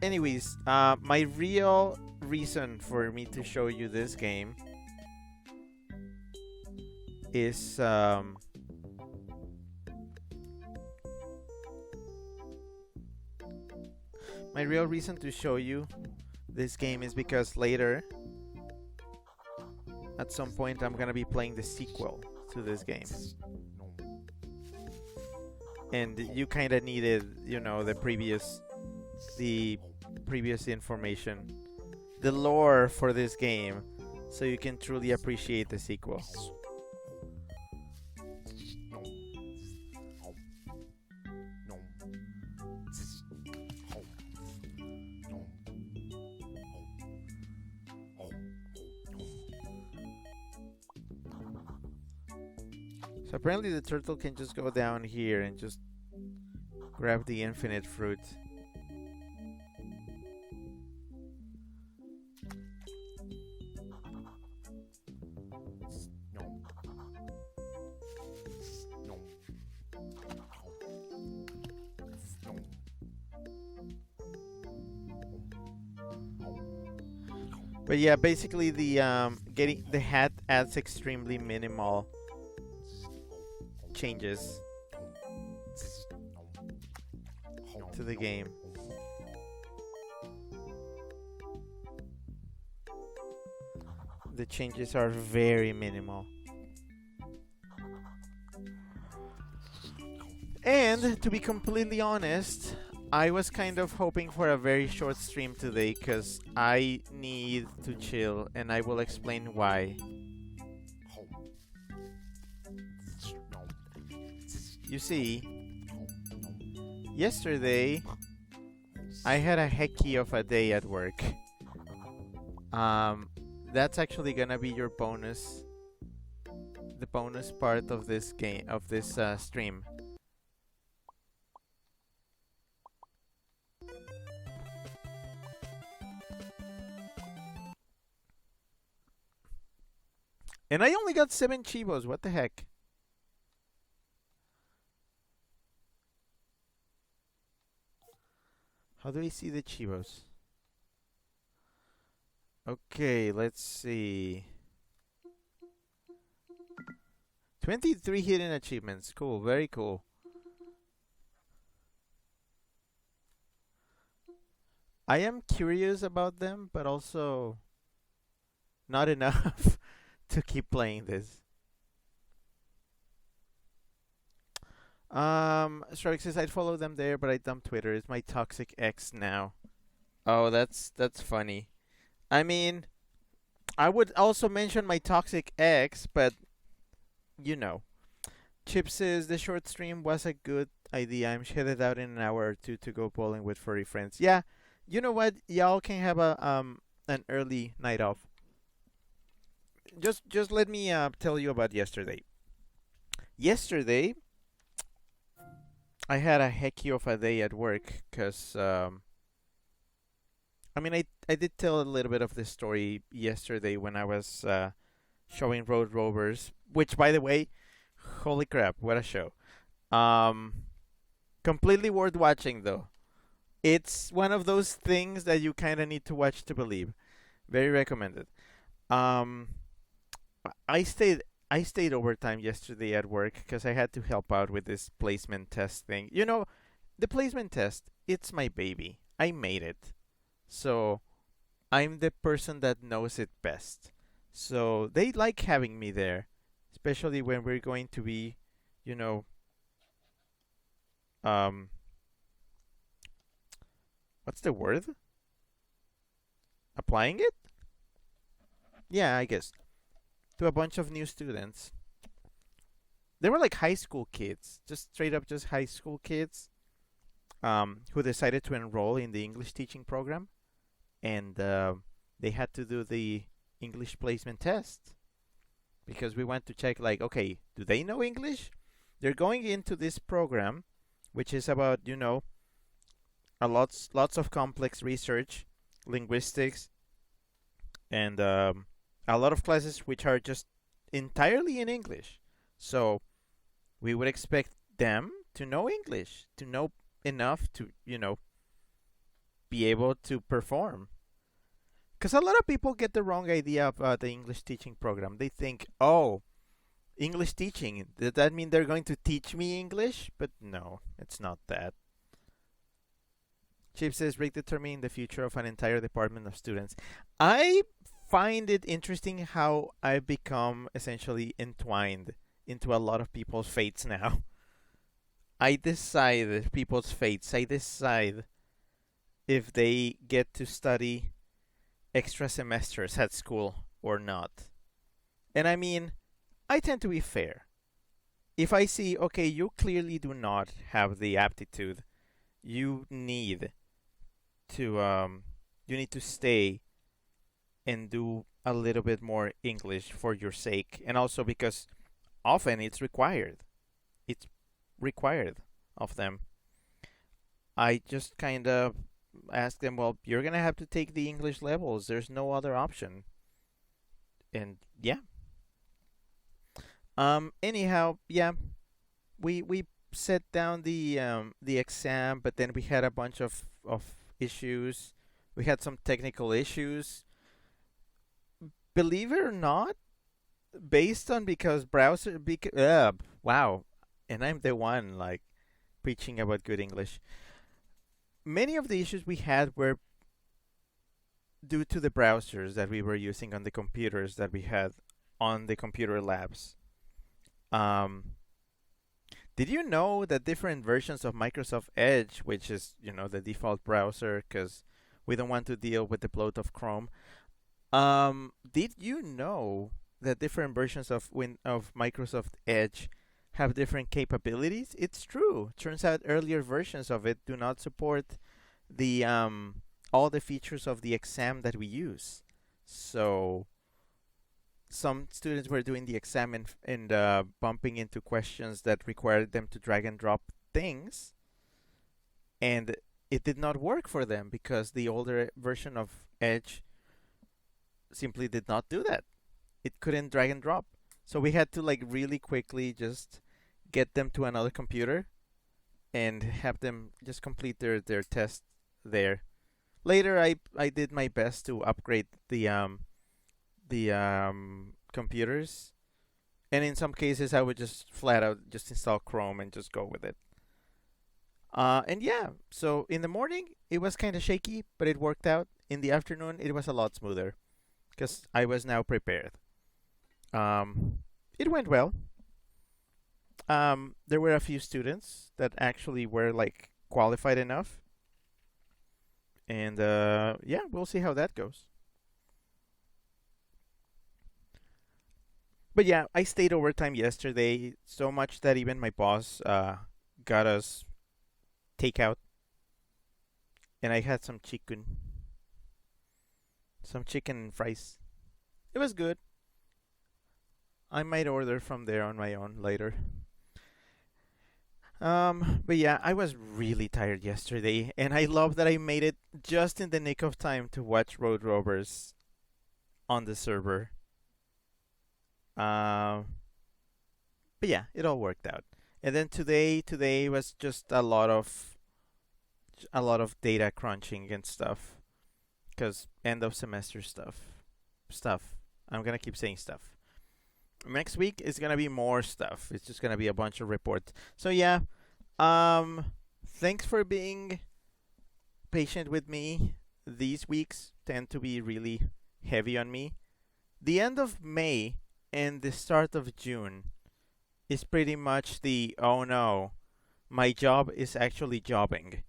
Anyways, my real reason for me to show you this game is my real reason to show you this game is because later, at some point, I'm gonna be playing the sequel to this game. And you kind of needed, you know, the previous information, the lore for this game, so you can truly appreciate the sequel. So apparently the turtle can just go down here and just grab the infinite fruit. But yeah, basically the getting the hat adds extremely minimal changes to the game. The changes are very minimal. And to be completely honest, I was kind of hoping for a very short stream today because I need to chill, and I will explain why. You see, yesterday I had a hecky of a day at work. That's actually gonna be your bonus, the bonus part of this game, of this stream. And I only got 7 Chivos, what the heck? How do I see the Chivos? Okay, let's see. 23 hidden achievements. Cool, very cool. I am curious about them, but also not enough to keep playing this. Strike says I'd follow them there, but I dumped Twitter. It's my toxic ex now. Oh, that's funny. I mean, I would also mention my toxic ex, but you know. Chip says the short stream was a good idea. I'm headed out in an hour or two to go bowling with furry friends. Yeah, you know what? Y'all can have a an early night off. Just let me tell you about yesterday. Yesterday, I had a hecky of a day at work because I mean, I did tell a little bit of this story yesterday when I was showing Road Rovers, which, by the way, holy crap, what a show. Completely worth watching, though. It's one of those things that you kind of need to watch to believe. Very recommended. I stayed I stayed overtime yesterday at work because I had to help out with this placement test thing. The placement test, it's my baby. I made it. So I'm the person that knows it best. So they like having me there, especially when we're going to be, you know, um, what's the word? Applying it? Yeah, I guess. To a bunch of new students. They were like high school kids, just straight up just high school kids, who decided to enroll in the English teaching program, and they had to do the English placement test because we went to check, like, okay, do they know English? They're going into this program, which is about, a lots of complex research, linguistics, and a lot of classes which are just entirely in English. So we would expect them to know English, to know enough to, be able to perform. Because a lot of people get the wrong idea about the English teaching program. They think, oh, English teaching, does that mean they're going to teach me English? But no, it's not that. Chip says, Rick determining the future of an entire department of students. I find it interesting how I've become essentially entwined into a lot of people's fates now. I decide people's fates. I decide if they get to study extra semesters at school or not. And I mean, I tend to be fair. If I see, okay, you clearly do not have the aptitude, you need to stay and do a little bit more English for your sake, and also because often it's required. It's required of them. I just kind of ask them, well, you're gonna have to take the English levels. There's no other option. And yeah. Anyhow, yeah, we set down the exam, but then we had a bunch of issues. We had some technical issues. Believe it or not, based on because browser wow, and I'm the one like preaching about good English. Many of the issues we had were due to the browsers that we were using on the computers that we had on the computer labs. Did you know that different versions of Microsoft Edge, which is, the default browser because we don't want to deal with the bloat of Chrome, did you know that different versions of Microsoft Edge have different capabilities? It's true. Turns out earlier versions of it do not support the all the features of the exam that we use. So some students were doing the exam and bumping into questions that required them to drag and drop things, and it did not work for them because the older version of Edge simply did not do that. It couldn't drag and drop. So we had to like really quickly just get them to another computer and have them just complete their test there. Later I did my best to upgrade the computers, and in some cases I would just flat out just install Chrome and just go with it. And yeah, so in the morning it was kind of shaky, but it worked out. In the afternoon it was a lot smoother because I was now prepared. It went well. There were a few students that actually were like qualified enough, and yeah, we'll see how that goes. But yeah, I stayed overtime yesterday so much that even my boss got us takeout, and I had some chicken and fries. It was good. I might order from there on my own later. But yeah, I was really tired yesterday, and I love that I made it just in the nick of time to watch Road Rovers on the server. But yeah, it all worked out. And then today was just a lot of data crunching and stuff, cause end of semester stuff. I'm gonna keep saying stuff. Next week is gonna be more stuff. It's just gonna be a bunch of reports. So yeah, thanks for being patient with me. These weeks tend to be really heavy on me. The end of May and the start of June is pretty much the oh no, my job is actually jobbing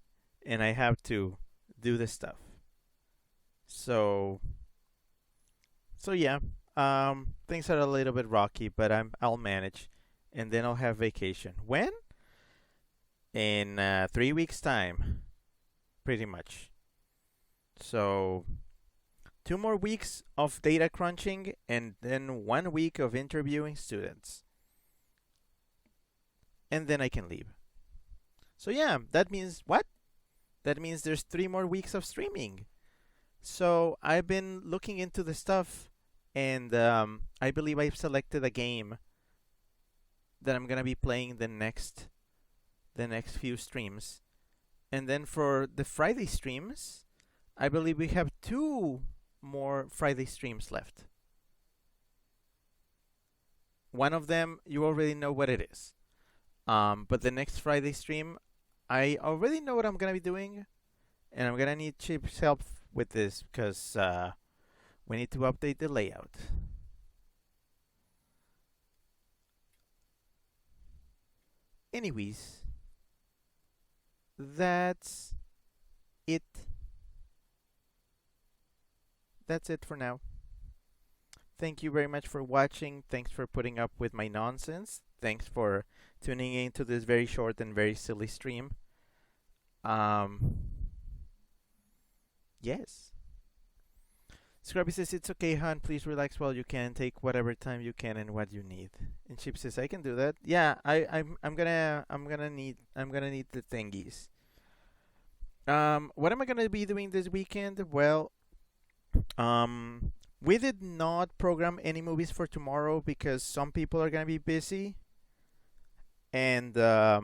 and I have to do this stuff. So yeah, things are a little bit rocky, but I'll manage, and then I'll have vacation. When? In 3 weeks' time, pretty much. So 2 more weeks of data crunching, and then 1 week of interviewing students, and then I can leave. So yeah, that means what? That means there's 3 more weeks of streaming. So I've been looking into the stuff, and I believe I've selected a game that I'm gonna be playing the next few streams. And then for the Friday streams, I believe we have 2 more Friday streams left. One of them you already know what it is. But the next Friday stream, I already know what I'm gonna be doing, and I'm gonna need Chip's help with this because we need to update the layout. Anyways, that's it. That's it for now. Thank you very much for watching. Thanks for putting up with my nonsense. Thanks for tuning in to this very short and very silly stream. Yes. Scrubby says it's okay, hon. Please relax while you can. Take whatever time you can and what you need. And Chip says I can do that. Yeah, I'm gonna need the thingies. What am I gonna be doing this weekend? Well, we did not program any movies for tomorrow because some people are gonna be busy, and I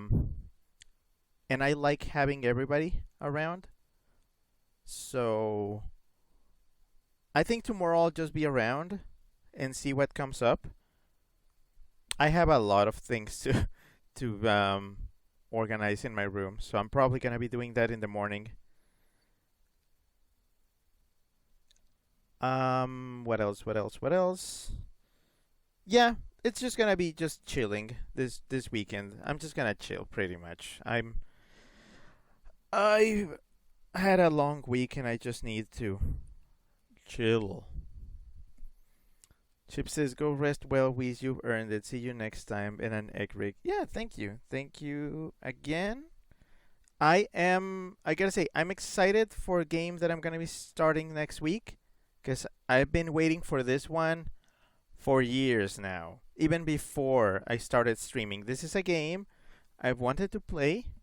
like having everybody around. So I think tomorrow I'll just be around and see what comes up. I have a lot of things to organize in my room, so I'm probably gonna be doing that in the morning. What else? What else? What else? Yeah, it's just gonna be just chilling this weekend. I'm just gonna chill pretty much. I had a long week and I just need to chill. Chip says, "Go rest well, Weez. You've earned it. See you next time." And an egg rig. Yeah, thank you. Thank you again. I gotta say, I'm excited for a game that I'm gonna be starting next week because I've been waiting for this one for years now. Even before I started streaming. This is a game I've wanted to play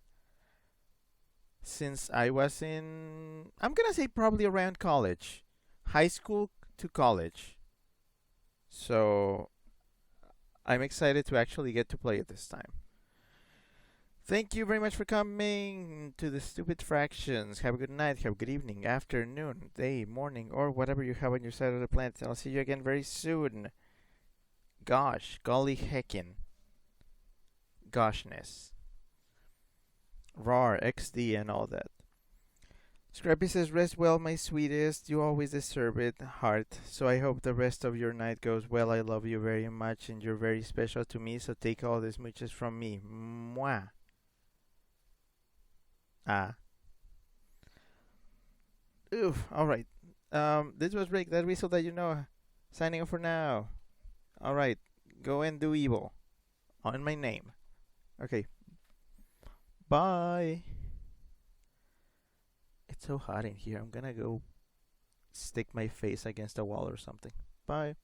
since I was I'm gonna say probably around college. High school to college. So I'm excited to actually get to play it this time. Thank you very much for coming to the Stupid Fractions. Have a good night, have a good evening, afternoon, day, morning, or whatever you have on your side of the planet. I'll see you again very soon. Gosh, golly heckin'. Goshness. RAR, XD, and all that. Scrappy says, "Rest well, my sweetest. You always deserve it, heart. So I hope the rest of your night goes well. I love you very much, and you're very special to me. So take all the smooches from me. Mwah." Oof. All right. This was Rick. That whistle that you know. Signing off for now. All right. Go and do evil. On my name. Okay. Bye. It's so hot in here. I'm gonna go stick my face against a wall or something. Bye.